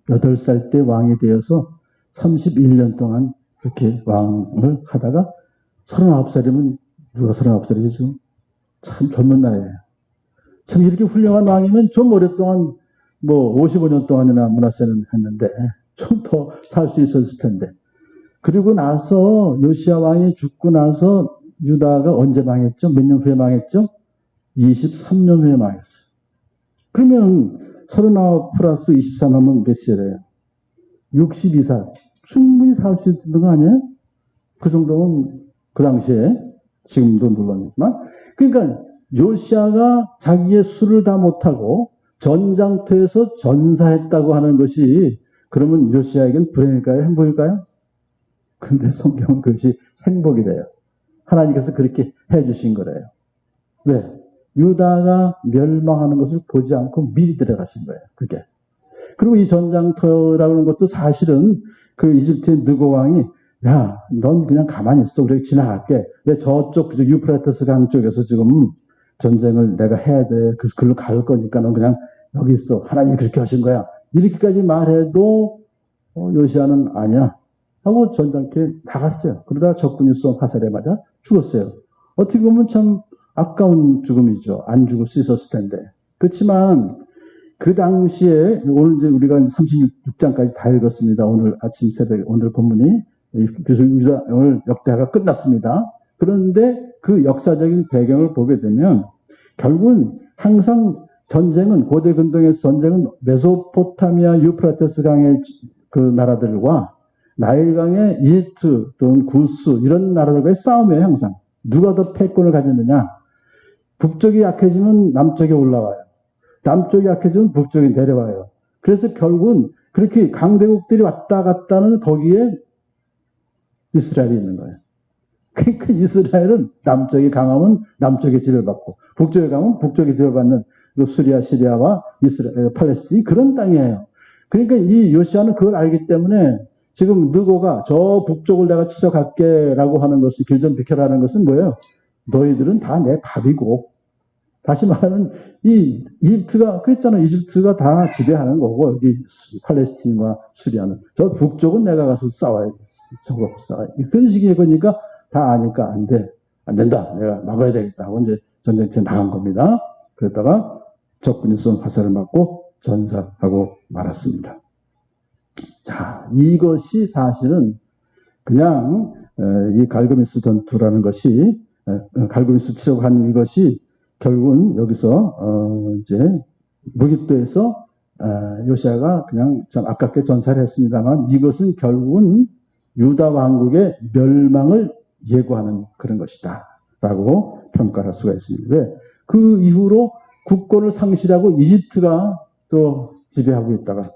8살 때 왕이 되어서 31년 동안 그렇게 왕을 하다가 39살이면 누가 39살이지 지금? 참 젊은 나이에요. 참 이렇게 훌륭한 왕이면 좀 오랫동안 55년 동안이나 문하세는 했는데 좀 더 살 수 있었을 텐데. 그리고 나서 요시야 왕이 죽고 나서 유다가 언제 망했죠? 몇 년 후에 망했죠? 23년 후에 망했어요. 그러면 39 플러스 23하면 몇 살이에요? 62살. 충분히 살 수 있는 거 아니에요? 그 정도면 그 당시에, 지금도 물론이지만. 그러니까 요시야가 자기의 수를 다 못하고 전장터에서 전사했다고 하는 것이, 그러면 요시야에겐 불행일까요? 행복일까요? 근데 성경은 그것이 행복이래요. 하나님께서 그렇게 해주신 거래요. 왜? 유다가 멸망하는 것을 보지 않고 미리 들어가신 거예요. 그게. 그리고 이 전장터라고 하는 것도 사실은 그 이집트의 느고 왕이, 야, 넌 그냥 가만히 있어. 우리가 지나갈게. 왜 저쪽 유프라테스 강 쪽에서 지금 전쟁을 내가 해야 돼. 그래서 글로 갈 거니까 넌 그냥 여기 있어. 하나님이 그렇게 하신 거야. 이렇게까지 말해도 요시야는 아니야 하고 전장터에 나갔어요. 그러다가 적군이 쏜 화살에 맞아 죽었어요. 어떻게 보면 참 아까운 죽음이죠. 안 죽을 수 있었을 텐데. 그렇지만 그 당시에, 오늘 이제 우리가 36장까지 다 읽었습니다. 오늘 아침 새벽에, 오늘 본문이. 그래서 오늘 역대하가 끝났습니다. 그런데 그 역사적인 배경을 보게 되면 결국은 항상 전쟁은, 고대 근동에서 전쟁은 메소포타미아 유프라테스 강의 그 나라들과 나일강의 이집트 또는 구스 이런 나라들과의 싸움이에요. 항상 누가 더 패권을 가졌느냐. 북쪽이 약해지면 남쪽에 올라와요. 남쪽이 약해지면 북쪽이 내려와요. 그래서 결국은 그렇게 강대국들이 왔다 갔다 하는 거기에 이스라엘이 있는 거예요. 그러니까 이스라엘은 남쪽이 강하면 남쪽에 지배받고, 북쪽에 강하면 북쪽에 지배받는 수리아, 시리아와 이스라엘, 팔레스틴이 그런 땅이에요. 그러니까 이 요시야는 그걸 알기 때문에 지금 느고가 저 북쪽을 내가 치러갈게 라고 하는 것은, 길 좀 비켜라는 것은 뭐예요? 너희들은 다 내 밥이고, 다시 말하면 이 이집트가 그랬잖아요. 이집트가 다 지배하는 거고, 여기 팔레스틴과 수리아는 저 북쪽은 내가 가서 싸워야 돼. 정복 국사가. 그런 식의 거니까 다 아니까 안 돼. 안 된다. 내가 막아야 되겠다 하고 이제 전쟁터에 나간 겁니다. 그러다가 적군이 쏜 화살을 맞고 전사하고 말았습니다. 자, 이것이 사실은 그냥 이 갈그미스 전투라는 것이 갈그미스 치려고 한 이것이 결국은 여기서 이제 무깃도에서 요시아가 그냥 참 아깝게 전사를 했습니다만 이것은 결국은 유다 왕국의 멸망을 예고하는 그런 것이다 라고 평가할 수가 있습니다. 왜? 그 이후로 국권을 상실하고 이집트가 또 지배하고 있다가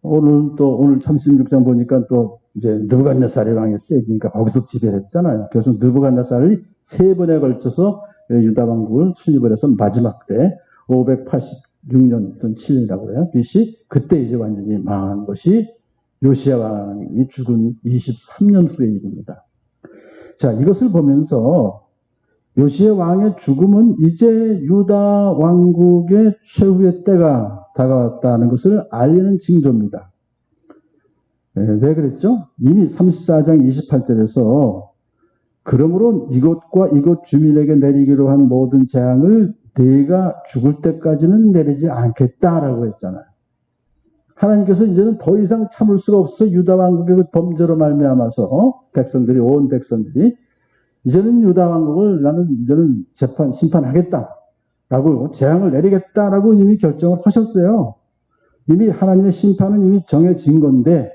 오늘 36장 보니까 또 이제 느부갓네살의 왕이 세지니까 거기서 지배를 했잖아요. 그래서 느부갓네살이 3번에 걸쳐서 유다 왕국을 침입을 해서 마지막 때 586년 또는 7년이라고 그래요. BC 그때 이제 완전히 망한 것이 요시야 왕이 죽은 23년 후의 일입니다. 자, 이것을 보면서 요시야 왕의 죽음은 이제 유다 왕국의 최후의 때가 다가왔다는 것을 알리는 징조입니다. 왜 그랬죠? 이미 34장 28절에서 그러므로 이곳과 이곳 주민에게 내리기로 한 모든 재앙을 네가 죽을 때까지는 내리지 않겠다라고 했잖아요. 하나님께서 이제는 더 이상 참을 수가 없어 유다 왕국의 그 범죄로 말미암아서 백성들이 온 백성들이 이제는 유다 왕국을 나는 이제는 심판하겠다라고 재앙을 내리겠다라고 이미 결정을 하셨어요. 이미 하나님의 심판은 이미 정해진 건데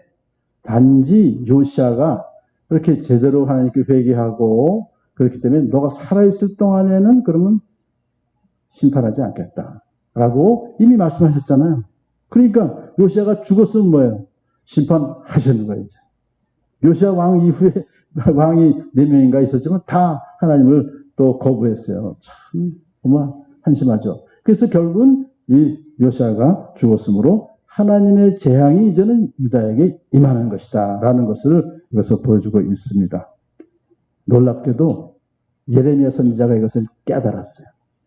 단지 요시아가 그렇게 제대로 하나님께 회개하고 그렇기 때문에 너가 살아있을 동안에는 그러면 심판하지 않겠다라고 이미 말씀하셨잖아요. 그러니까 요시아가 죽었으면 뭐예요? 심판하시는 거예요. 이제. 요시아 왕 이후에 왕이 4명인가 있었지만 다 하나님을 또 거부했어요. 참 정말 한심하죠. 그래서 결국은 이 요시아가 죽었으므로 하나님의 재앙이 이제는 유다에게 임하는 것이다 라는 것을 여기서 보여주고 있습니다. 놀랍게도 예레미야 선지자가 이것을 깨달았어요.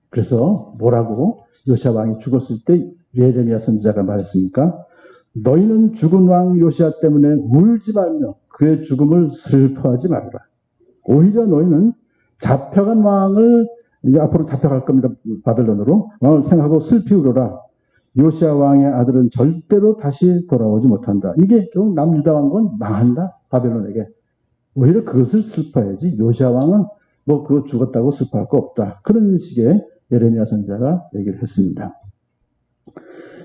그래서 뭐라고 요시아 왕이 죽었을 때 예레미야 선지자가 말했습니까? 너희는 죽은 왕 요시아 때문에 울지 말며 그의 죽음을 슬퍼하지 말라. 오히려 너희는 잡혀간 왕을 이제 앞으로 잡혀갈 겁니다. 바벨론으로 왕을 생각하고 슬피 울어라. 요시아 왕의 아들은 절대로 다시 돌아오지 못한다. 이게 결국 남유다 왕국은 망한다. 바벨론에게. 오히려 그것을 슬퍼해야지. 요시아 왕은 뭐 그거 죽었다고 슬퍼할 거 없다. 그런 식의 예레미야 선지자가 얘기를 했습니다.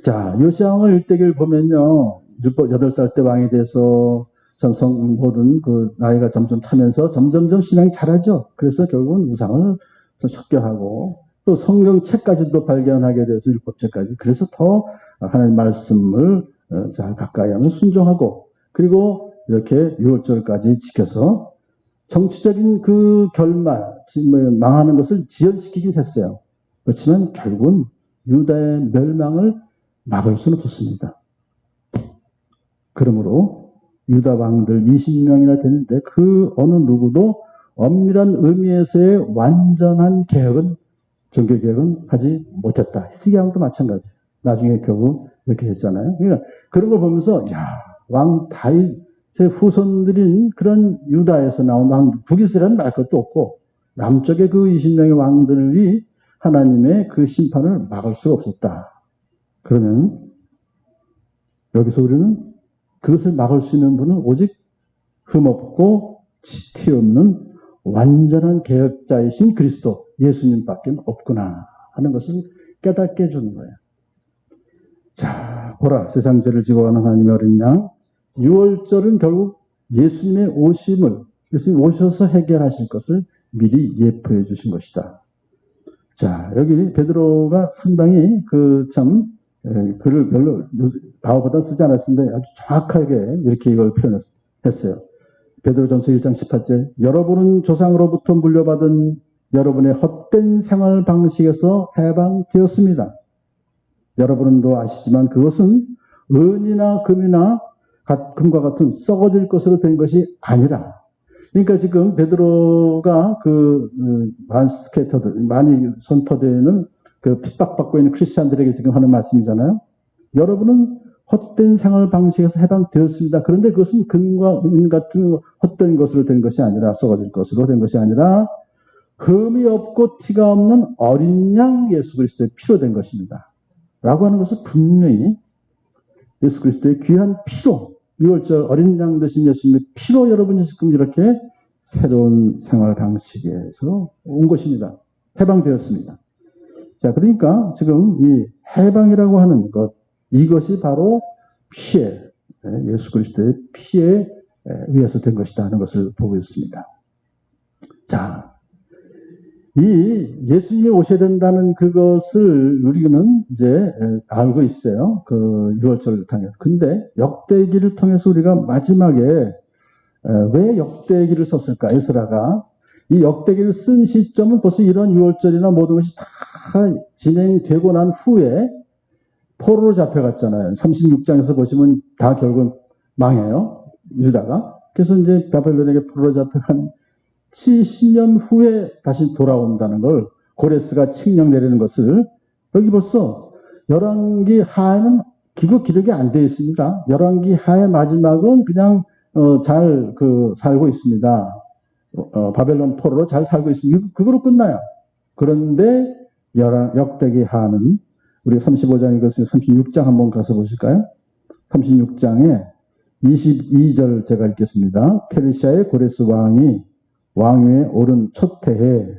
자, 요시아 왕의 일대기를 보면요. 8살 때 왕이 돼서 모든 그 나이가 점점 차면서 점점점 신앙이 자라죠. 그래서 결국은 우상을 척결하고 또 성경책까지도 발견하게 돼서 율법책까지. 그래서 더 하나님 말씀을 잘 가까이 하면 순종하고 그리고 이렇게 6월절까지 지켜서 정치적인 그 결말, 망하는 것을 지연시키긴 했어요. 그렇지만 결국은 유다의 멸망을 막을 수는 없었습니다. 그러므로 유다 왕들 20명이나 되는데 그 어느 누구도 엄밀한 의미에서의 완전한 개혁은 종교개혁은 하지 못했다. 히스기야도 마찬가지. 나중에 결국 이렇게 했잖아요. 그러니까 그런 걸 보면서 왕 다윗의 후손들인 그런 유다에서 나온 왕 북이스라엘 말 것도 없고 남쪽의 그 20명의 왕들이 하나님의 그 심판을 막을 수가 없었다. 그러면 여기서 우리는 그것을 막을 수 있는 분은 오직 흠없고 티 없는 완전한 개혁자이신 그리스도 예수님밖에 없구나 하는 것을 깨닫게 해주는 거예요. 자, 보라 세상 죄를 지고 가는 하나님의 어린 양 6월절은 결국 예수님의 오심을 예수님 오셔서 해결하실 것을 미리 예표해 주신 것이다. 자, 여기 베드로가 상당히 글을 별로 바오보다 쓰지 않았는데 아주 정확하게 이렇게 이걸 표현했어요. 베드로전서 1장 18절 여러분은 조상으로부터 물려받은 여러분의 헛된 생활 방식에서 해방되었습니다. 여러분은 또 아시지만 그것은 은이나 금과 같은 썩어질 것으로 된 것이 아니라 그러니까 지금 베드로가 많이 선포되는 그 핍박받고 있는 크리스찬들에게 지금 하는 말씀이잖아요. 여러분은 헛된 생활 방식에서 해방되었습니다. 그런데 그것은 금과 은 같은 헛된 것으로 된 것이 아니라, 썩어질 것으로 된 것이 아니라 흠이 없고 티가 없는 어린 양 예수 그리스도의 피로 된 것입니다. 라고 하는 것은 분명히 예수 그리스도의 귀한 피로, 6월절 어린 양 되신 예수님의 피로 여러분이 지금 이렇게 새로운 생활 방식에서 온 것입니다. 해방되었습니다. 자, 그러니까 지금 이 해방이라고 하는 것, 이것이 바로 피에, 예수 그리스도의 피에 의해서 된 것이다 하는 것을 보고 있습니다. 자, 이 예수님이 오셔야 된다는 그것을 우리는 이제 알고 있어요. 그 6월절을 통해서. 근데 역대기를 통해서 우리가 마지막에 왜 역대기를 썼을까? 에스라가 이 역대기를 쓴 시점은 벌써 이런 6월절이나 모든 것이 다 진행되고 난 후에 포로로 잡혀갔잖아요. 36장에서 보시면 다 결국은 망해요. 유다가. 그래서 이제 바벨론에게 포로로 잡혀간 70년 후에 다시 돌아온다는 걸, 고레스가 칙령 내리는 것을, 여기 벌써 열왕기 하에는 그거 기록이 안 되어 있습니다. 열왕기 하의 마지막은 그냥 잘 살고 있습니다. 바벨론 포로로 잘 살고 있습니다. 그거로 끝나요. 그런데 역대기 하는 우리 35장 읽었으니 36장 한번 가서 보실까요? 36장에 22절 제가 읽겠습니다. 페르시아의 고레스 왕이 왕위에 오른 첫 해에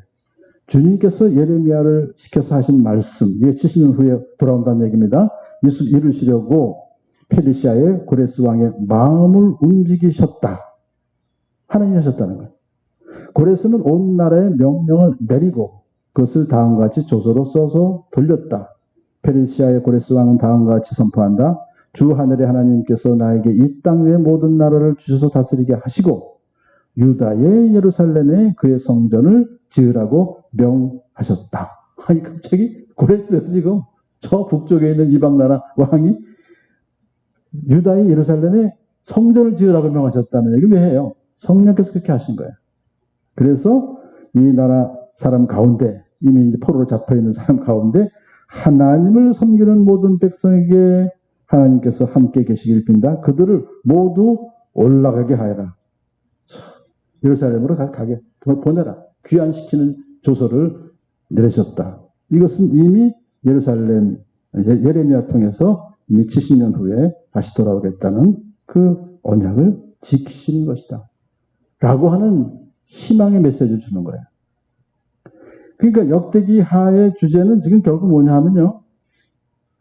주님께서 예레미야를 시켜서 하신 말씀, 이게 70년 후에 돌아온다는 얘기입니다. 이루시려고 페르시아의 고레스 왕의 마음을 움직이셨다. 하나님이 하셨다는 거예요. 고레스는 온 나라에 명령을 내리고 그것을 다음과 같이 조서로 써서 돌렸다. 페르시아의 고레스 왕은 다음과 같이 선포한다. 주 하늘의 하나님께서 나에게 이 땅 위의 모든 나라를 주셔서 다스리게 하시고 유다의 예루살렘에 그의 성전을 지으라고 명하셨다. 아니 갑자기 고레스가 지금 저 북쪽에 있는 이방 나라 왕이 유다의 예루살렘에 성전을 지으라고 명하셨다는 얘기 왜 해요? 성령께서 그렇게 하신 거예요. 그래서 이 나라 사람 가운데, 이미 이제 포로로 잡혀있는 사람 가운데 하나님을 섬기는 모든 백성에게 하나님께서 함께 계시길 빈다. 그들을 모두 올라가게 하여라. 예루살렘으로 가게 보내라. 귀환시키는 조서를 내리셨다. 이것은 이미 예루살렘, 예레미야 통해서 이미 70년 후에 다시 돌아오겠다는 그 언약을 지키시는 것이다. 라고 하는 희망의 메시지를 주는 거예요. 그러니까 역대기 하의 주제는 지금 결국 뭐냐 하면요.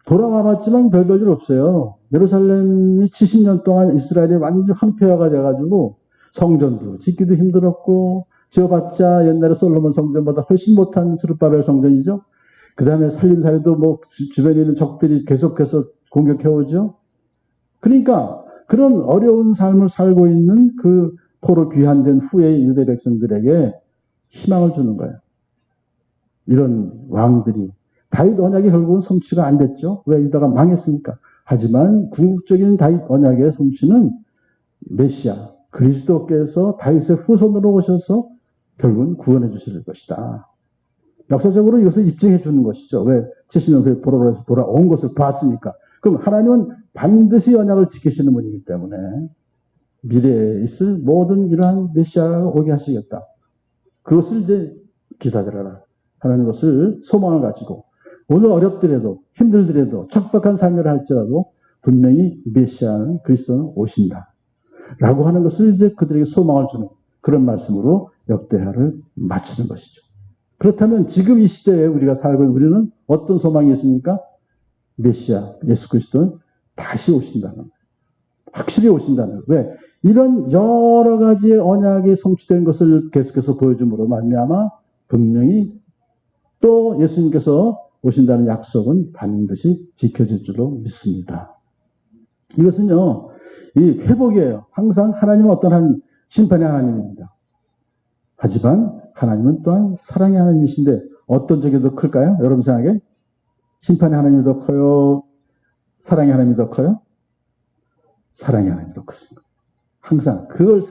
돌아와 봤지만 별 볼 일 없어요. 예루살렘이 70년 동안 이스라엘이 완전 황폐화가 돼가지고 성전도 짓기도 힘들었고, 지어봤자 옛날에 솔로몬 성전보다 훨씬 못한 스룹바벨 성전이죠. 그 다음에 살림살이도 뭐 주변에 있는 적들이 계속해서 공격해오죠. 그러니까 그런 어려운 삶을 살고 있는 그 포로 귀환된 후의 유대 백성들에게 희망을 주는 거예요. 이런 왕들이. 다윗 언약이 결국은 성취가 안 됐죠. 왜? 유다가 망했으니까. 하지만 궁극적인 다윗 언약의 성취는 메시아, 그리스도께서 다윗의 후손으로 오셔서 결국은 구원해 주실 것이다. 역사적으로 이것을 입증해 주는 것이죠. 왜? 70년 후에 포로로 해서 돌아온 것을 봤으니까. 그럼 하나님은 반드시 언약을 지키시는 분이기 때문에 미래에 있을 모든 이러한 메시아가 오게 하시겠다. 그것을 이제 기다려라 하는 것을 소망을 가지고 오늘 어렵더라도 힘들더라도 척박한 삶을 할지라도 분명히 메시아는 그리스도는 오신다. 라고 하는 것을 이제 그들에게 소망을 주는 그런 말씀으로 역대하를 맞추는 것이죠. 그렇다면 지금 이 시대에 우리가 살고 있는 우리는 어떤 소망이 있습니까? 메시아, 예수 그리스도는 다시 오신다는 거예요. 확실히 오신다는 거예요. 왜? 이런 여러 가지의 언약이 성취된 것을 계속해서 보여줌으로 말미암아 분명히 또 예수님께서 오신다는 약속은 반드시 지켜질 줄로 믿습니다. 이것은요, 이 회복이에요. 항상 하나님은 어떤 한 심판의 하나님입니다. 하지만 하나님은 또한 사랑의 하나님이신데 어떤 적이 더 클까요? 여러분 생각에? 심판의 하나님이 더 커요? 사랑의 하나님이 더 커요? 사랑의 하나님이 더 크십니다. 항상 그걸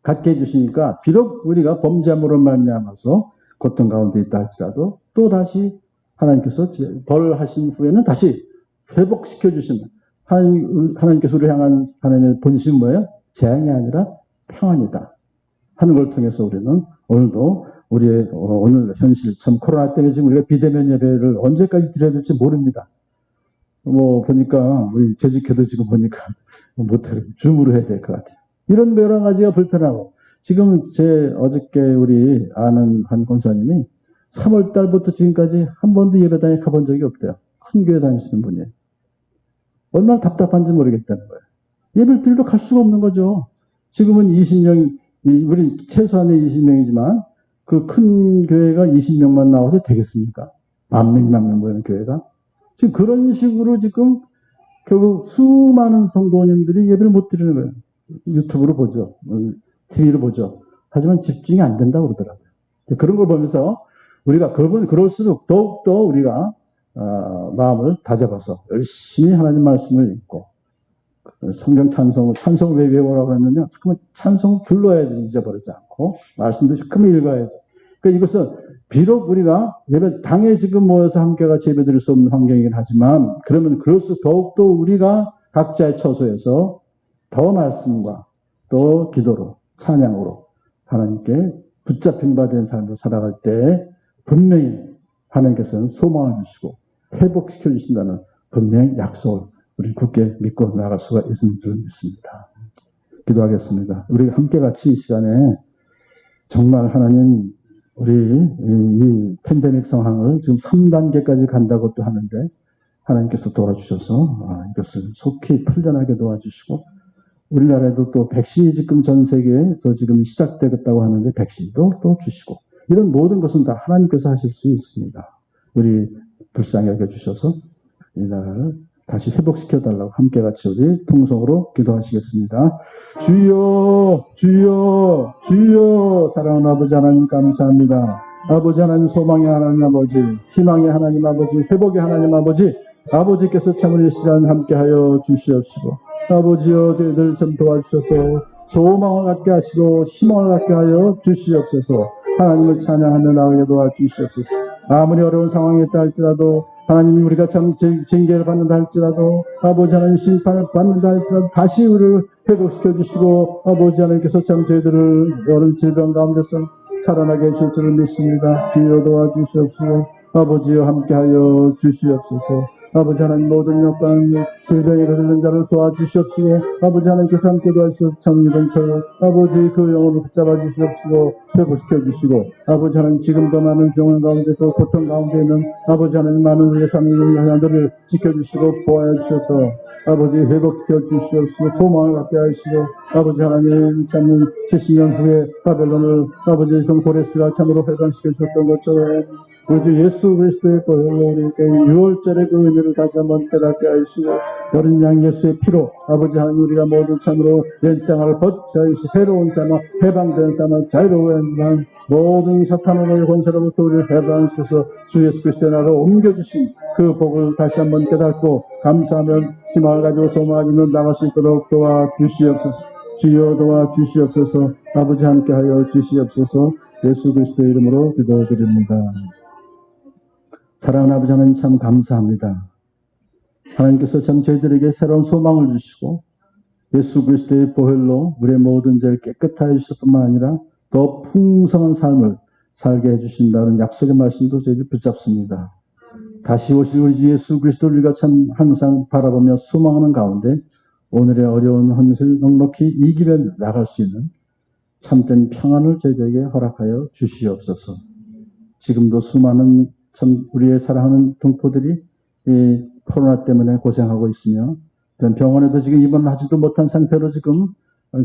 갖게 해주시니까 비록 우리가 범죄함으로 말미암아서 고통 가운데 있다 할지라도 또 다시 하나님께서 벌하신 후에는 다시 회복시켜 주시는 하나님께서 우리를 향한 하나님의 본심은 뭐예요? 재앙이 아니라 평안이다 하는 걸 통해서 우리는 오늘도 우리의 오늘 현실, 참 코로나 때문에 지금 우리가 비대면 예배를 언제까지 드려야 될지 모릅니다. 보니까 우리 재직회도 지금 보니까 못하고 줌으로 해야 될 것 같아요. 이런 여러 가지가 불편하고, 지금 어저께 우리 아는 한 권사님이 3월 달부터 지금까지 한 번도 예배당에 가본 적이 없대요. 큰 교회 다니시는 분이에요. 얼마나 답답한지 모르겠다는 거예요. 예배를 드리러 갈 수가 없는 거죠. 지금은 20명, 우리 최소한의 20명이지만 그 큰 교회가 20명만 나와서 되겠습니까? 만명 모이는 교회가. 지금 그런 식으로 지금 결국 수많은 성도님들이 예배를 못 드리는 거예요. 유튜브로 보죠. TV로 보죠. 하지만 집중이 안 된다고 그러더라고요. 그런 걸 보면서 우리가 그럴수록 더욱더 우리가 마음을 다잡아서 열심히 하나님 말씀을 읽고, 성경 찬송을 왜 외우라고 했느냐? 잠깐만 찬송 불러야지, 잊어버리지 않고 말씀도 잠깐만 읽어야지. 그러니까 이것은 비록 우리가 예배당에 지금 모여서 함께 같이 예배드릴 수 없는 환경이긴 하지만, 그러면 그럴수록 더욱더 우리가 각자의 처소에서 더 말씀과 또 기도로, 찬양으로 하나님께 붙잡힌 바 된 삶을 살아갈 때 분명히 하나님께서는 소망을 주시고 회복시켜 주신다는 분명히 약속을 우리 굳게 믿고 나아갈 수가 있는 줄 믿습니다. 기도하겠습니다. 우리 함께 같이 이 시간에 정말 하나님, 우리 이 팬데믹 상황을 지금 3단계까지 간다고 또 하는데, 하나님께서 도와주셔서 이것을 속히 풀려나게 도와주시고, 우리나라에도 또 백신이 지금 전 세계에서 지금 시작되겠다고 하는데 백신도 또 주시고, 이런 모든 것은 다 하나님께서 하실 수 있습니다. 우리 불쌍히 여겨주셔서 이 나라를 다시 회복시켜달라고 함께 같이 우리 통성으로 기도하시겠습니다. 주여, 주여, 주여. 사랑하는 아버지 하나님 감사합니다. 아버지 하나님, 소망의 하나님 아버지, 희망의 하나님 아버지, 회복의 하나님 아버지, 아버지께서 참으로 이 시간 함께하여 주시옵시고, 아버지여 저희들 좀 도와주셔서 소망을 갖게 하시고 희망을 갖게 하여 주시옵소서. 하나님을 찬양하며 나가게 도와주시옵소서. 아무리 어려운 상황에 있다 할지라도, 하나님이 우리가 참 징계를 받는다 할지라도, 아버지 하나님 심판을 받는다 할지라도 다시 우리를 회복시켜 주시고, 아버지 하나님께서 참 저희들을 여러 질병 가운데서 살아나게 해줄 줄을 믿습니다. 주여 도와주시옵소서. 아버지여 함께하여 주시옵소서. 아버지 하나님, 모든 역관 질병에 걸리는 자를 도와주시옵시고, 아버지 하나님께서 함께 도와주시옵소서. 정리건처럼 아버지 그 영혼을 붙잡아 주시옵시고 회복시켜 주시고, 아버지 하나님 지금도 많은 병원 가운데 또 고통 가운데 있는 아버지 하나님 많은 우리의 삶의 하나들을 지켜주시고 보호해 주셔서 아버지 회복시켜 주시옵시고 소망을 갖게 하시고, 아버지 하나님 참는 70년 후에 바벨론을 아버지 성 고레스가 참으로 회방시켜 주셨던 것처럼 우리 주 예수 그리스도의 보혈로 우리에게 6월절의 그 의미를 다시 한번 깨닫게 하시고, 어린 양 예수의 피로 아버지 하나님 우리가 모두 참으로 옛장을 벗겨주시 새로운 삶아 해방된 삶아 자유로운 모든 사탄의 권세로부터 우리를 해방시켜서 주 예수 그리스도의 나라로 옮겨주신 그 복을 다시 한번 깨닫고 감사하면 희망을 가지고 소망하기는 나갈 수 있도록 도와주시옵소서. 주여 도와주시옵소서. 아버지 함께하여 주시옵소서. 예수 그리스도의 이름으로 기도드립니다. 사랑하는 아버지 하나님 참 감사합니다. 하나님께서 참 저희들에게 새로운 소망을 주시고 예수 그리스도의 보혈로 우리의 모든 죄를 깨끗하게 해주실 뿐만 아니라 더 풍성한 삶을 살게 해주신다는 약속의 말씀도 저희들 붙잡습니다. 다시 오실 우리 주 예수 그리스도를 우리가 참 항상 바라보며 소망하는 가운데 오늘의 어려운 현실을 넉넉히 이기며 나갈 수 있는 참된 평안을 저희들에게 허락하여 주시옵소서. 지금도 수많은 참 우리의 사랑하는 동포들이 이 코로나 때문에 고생하고 있으며 병원에도 지금 입원하지도 못한 상태로 지금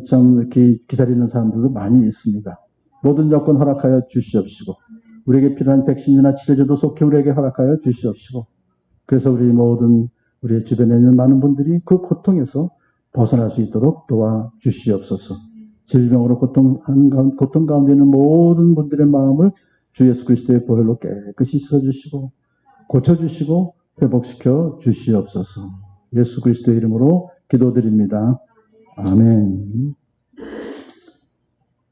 참 이렇게 기다리는 사람들도 많이 있습니다. 모든 여건 허락하여 주시옵시고 우리에게 필요한 백신이나 치료제도 속히 우리에게 허락하여 주시옵시고, 그래서 우리 모든 우리 주변에 있는 많은 분들이 그 고통에서 벗어날 수 있도록 도와주시옵소서. 질병으로 고통 가운데 있는 모든 분들의 마음을 주 예수 그리스도의 보혈로 깨끗이 씻어주시고 고쳐주시고 회복시켜 주시옵소서. 예수 그리스도의 이름으로 기도드립니다. 아멘.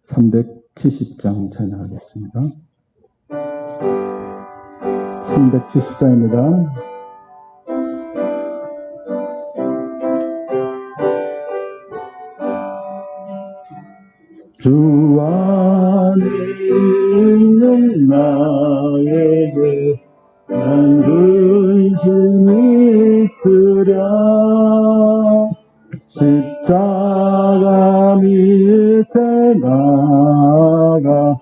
370장 찬양하겠습니다. 370장입니다. 주 안에 있는 나에게 난 근심이 있으랴. 십자가 밑에 나가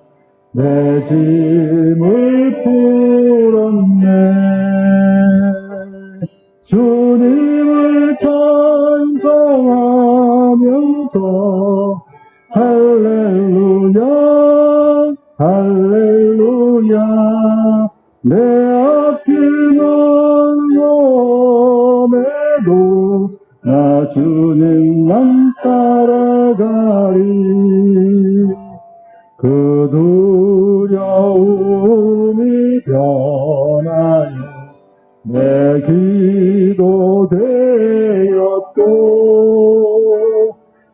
내 짐을 풀었네. 주님을 찬송하면서 할렐루야 할렐루야. 내 앞길 먼 몸에도 나 주님만 따라가리. 그 두려움이 변하여 내 기도 되었고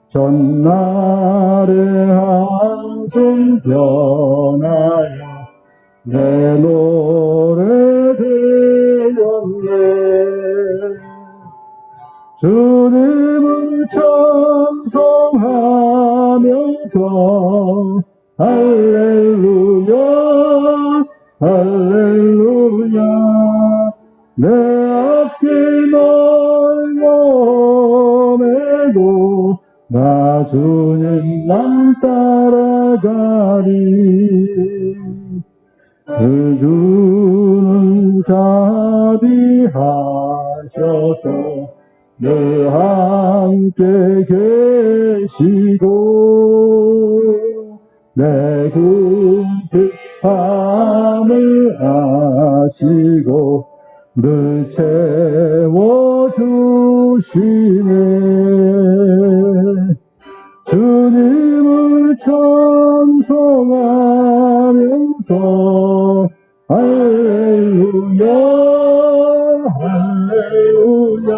전날의 한숨 변하여 내 노래 되었네. 주님을 찬송하면서 할렐루야 할렐루야. 내 앞길 먼 몸에도 나 주님만 따라가리. 그 주는 자비하셔서 늘 함께 계시고 내 궁핍함을 아시고 늘 채워주시네. 주님을 찬송하면서 할렐루야 할렐루야.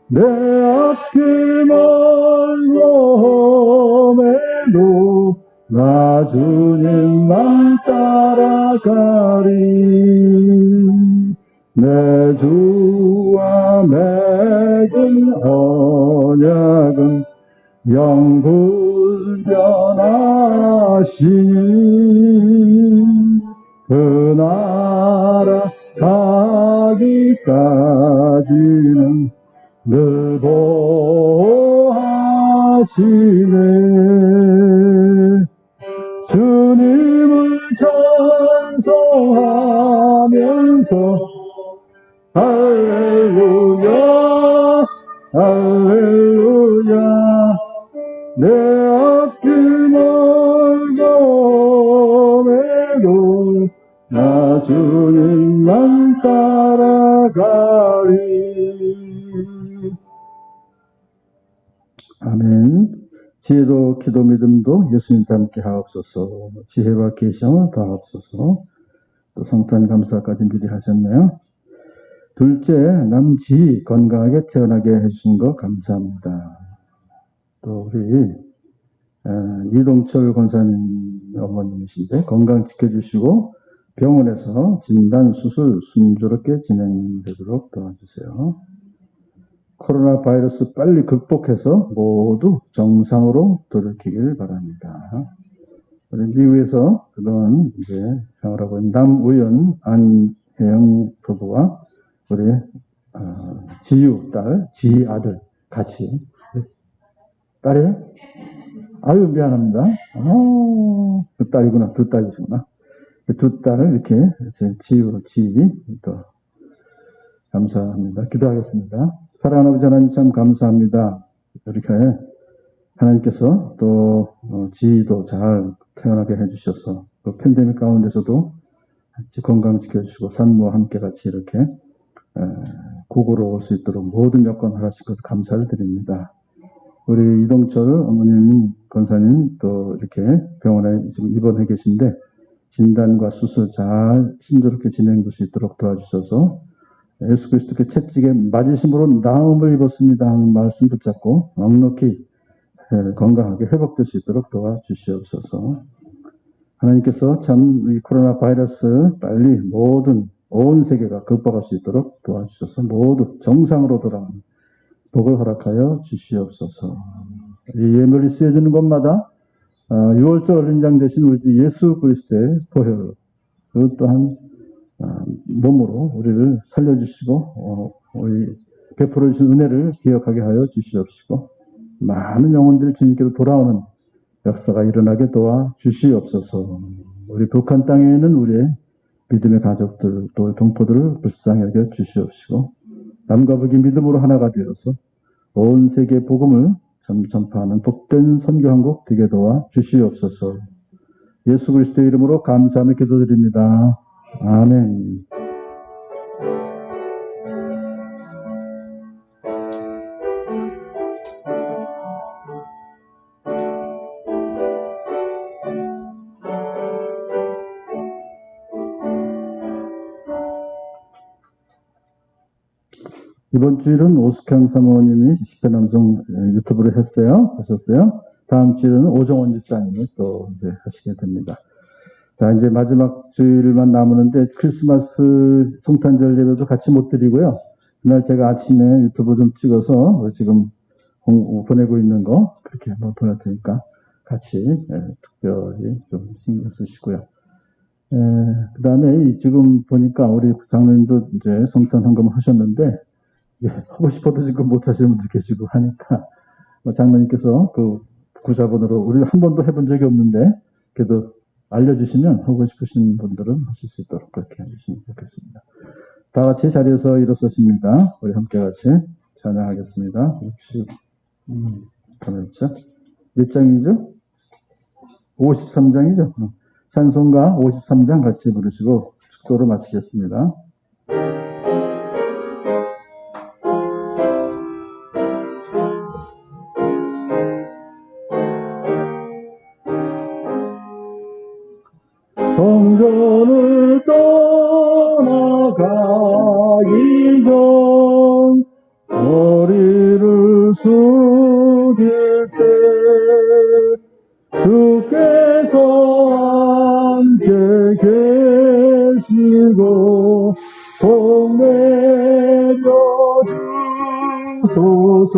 내 앞길 먼 몸에도 나 주님만 따라가리. 내 주와 맺은 언약은 영불변하시니 그 나라 가기까지는 늘 보호하시네. 주님을 찬송하면서 할렐루야 할렐루야. 내 앞길 먼 몸에도 나 주님만 따라가리. 아멘. 지혜도 기도 믿음도 예수님 닮게 하옵소서. 지혜와 계시함을 더하옵소서. 또 성탄 감사까지 미리 하셨네요. 둘째, 남지희 건강하게 태어나게 해주신 거 감사합니다. 또 우리 이동철 권사님 어머님이신데 건강 지켜주시고 병원에서 진단 수술 순조롭게 진행되도록 도와주세요. 코로나 바이러스 빨리 극복해서 모두 정상으로 돌이키길 바랍니다. 우리 미국에서 그동안 이제 생활하고 있는 남우연 안혜영 부부와 우리 지유 딸, 지희 아들 같이. 딸이에요? 아유 미안합니다. 그 딸이구나. 두 딸이시구나. 두 딸을 이렇게 지유, 지희 또 감사합니다. 기도하겠습니다. 사랑하는 아버지 하나님 참 감사합니다. 이렇게 하나님께서 또 지희도 잘 태어나게 해주셔서 또 팬데믹 가운데서도 같이 건강 지켜주시고 산모와 함께 같이 이렇게 고고로 올 수 있도록 모든 여건 하나씩 감사를 드립니다. 우리 이동철 어머님, 권사님 또 이렇게 병원에 지금 입원해 계신데 진단과 수술 잘 순조롭게 진행될 수 있도록 도와주셔서 예수 그리스도께 채찍에 맞으심으로 나음을 입었습니다 하는 말씀 붙잡고 넉넉히 건강하게 회복될 수 있도록 도와주시옵소서. 하나님께서 참 이 코로나 바이러스 빨리 모든 온 세계가 극복할 수 있도록 도와주셔서 모두 정상으로 돌아오는 복을 허락하여 주시옵소서. 이 예물이 쓰여지는 곳마다 유월절 어린양 되신 우리 예수 그리스도의 보혈, 그 또한 몸으로 우리를 살려주시고 우리 베풀어 주신 은혜를 기억하게 하여 주시옵시고 많은 영혼들이 주님께로 돌아오는 역사가 일어나게 도와 주시옵소서. 우리 북한 땅에 있는 우리의 믿음의 가족들 또 동포들을 불쌍히 여겨 주시옵시고 남과 북이 믿음으로 하나가 되어서 온 세계 복음을 전파하는 복된 선교한국 되게 도와 주시옵소서. 예수 그리스도의 이름으로 감사하며 기도드립니다. 아멘. 이번 주일은 오숙향 사모님이 10회 남성 유튜브를 하셨어요. 다음 주일은 오정원 집사님이 또 이제 하시게 됩니다. 자, 이제 마지막 주일만 남았는데 크리스마스 성탄절 예배도 같이 못 드리고요. 그날 제가 아침에 유튜브 좀 찍어서 지금 보내고 있는 거 그렇게 한번 보내드리니까 같이 특별히 좀 신경 쓰시고요. 그 다음에 지금 보니까 우리 장로님도 이제 성탄 헌금을 하셨는데 하고 싶어도 지금 못 하시는 분들 계시고 하니까 장로님께서 그 구자본으로 우리 한 번도 해본 적이 없는데 그래도 알려주시면 하고 싶으신 분들은 하실 수 있도록 그렇게 해주시면 좋겠습니다. 다 같이 자리에서 일어서십니다. 우리 함께 같이 찬양하겠습니다. 60몇 장이죠? 53장이죠? 찬송가 53장 같이 부르시고 축도로 마치겠습니다. 성전을 떠나가기 전 머리를 숙일 때 주께서 함께 계시고 손내려 주소서.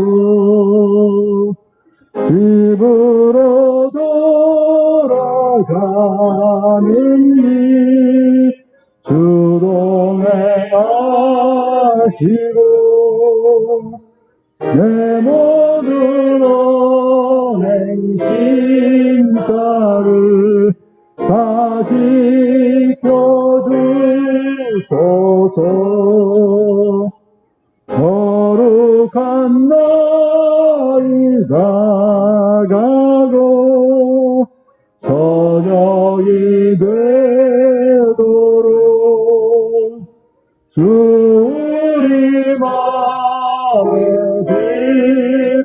집으로 돌아가는 길 주동행하시고 내 모든 언행심사를 다 지켜주소서. 거룩한 나이 다가고 저녁이 되도록 주 우리 마음에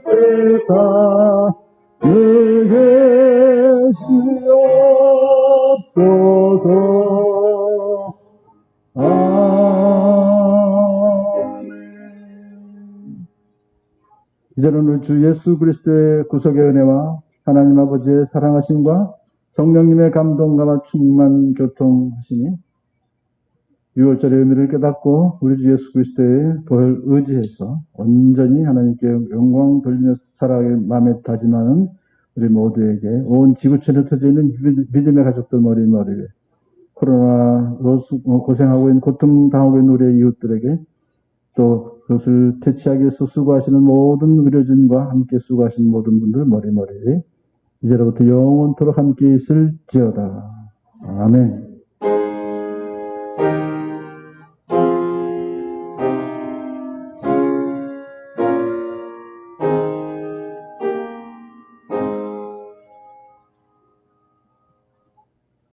빛대사 늘 계시옵소서. 이제는 우리 주 예수 그리스도의 구속의 은혜와 하나님 아버지의 사랑하심과 성령님의 감동과 충만 교통하심이 유월절의 의미를 깨닫고 우리 주 예수 그리스도의 보혈 의지해서 온전히 하나님께 영광 돌리며 살아가길 마음에 다짐하는 우리 모두에게 온 지구촌에 흩어져 있는 믿음의 가족들 머리에 코로나로 고생하고 있는 고통당하고 있는 우리의 이웃들에게 또 그것을 퇴치하기 위해서 수고하시는 모든 의료진과 함께 수고하시는 모든 분들 머리에 이제로부터 영원토록 함께 있을지어다. 아멘.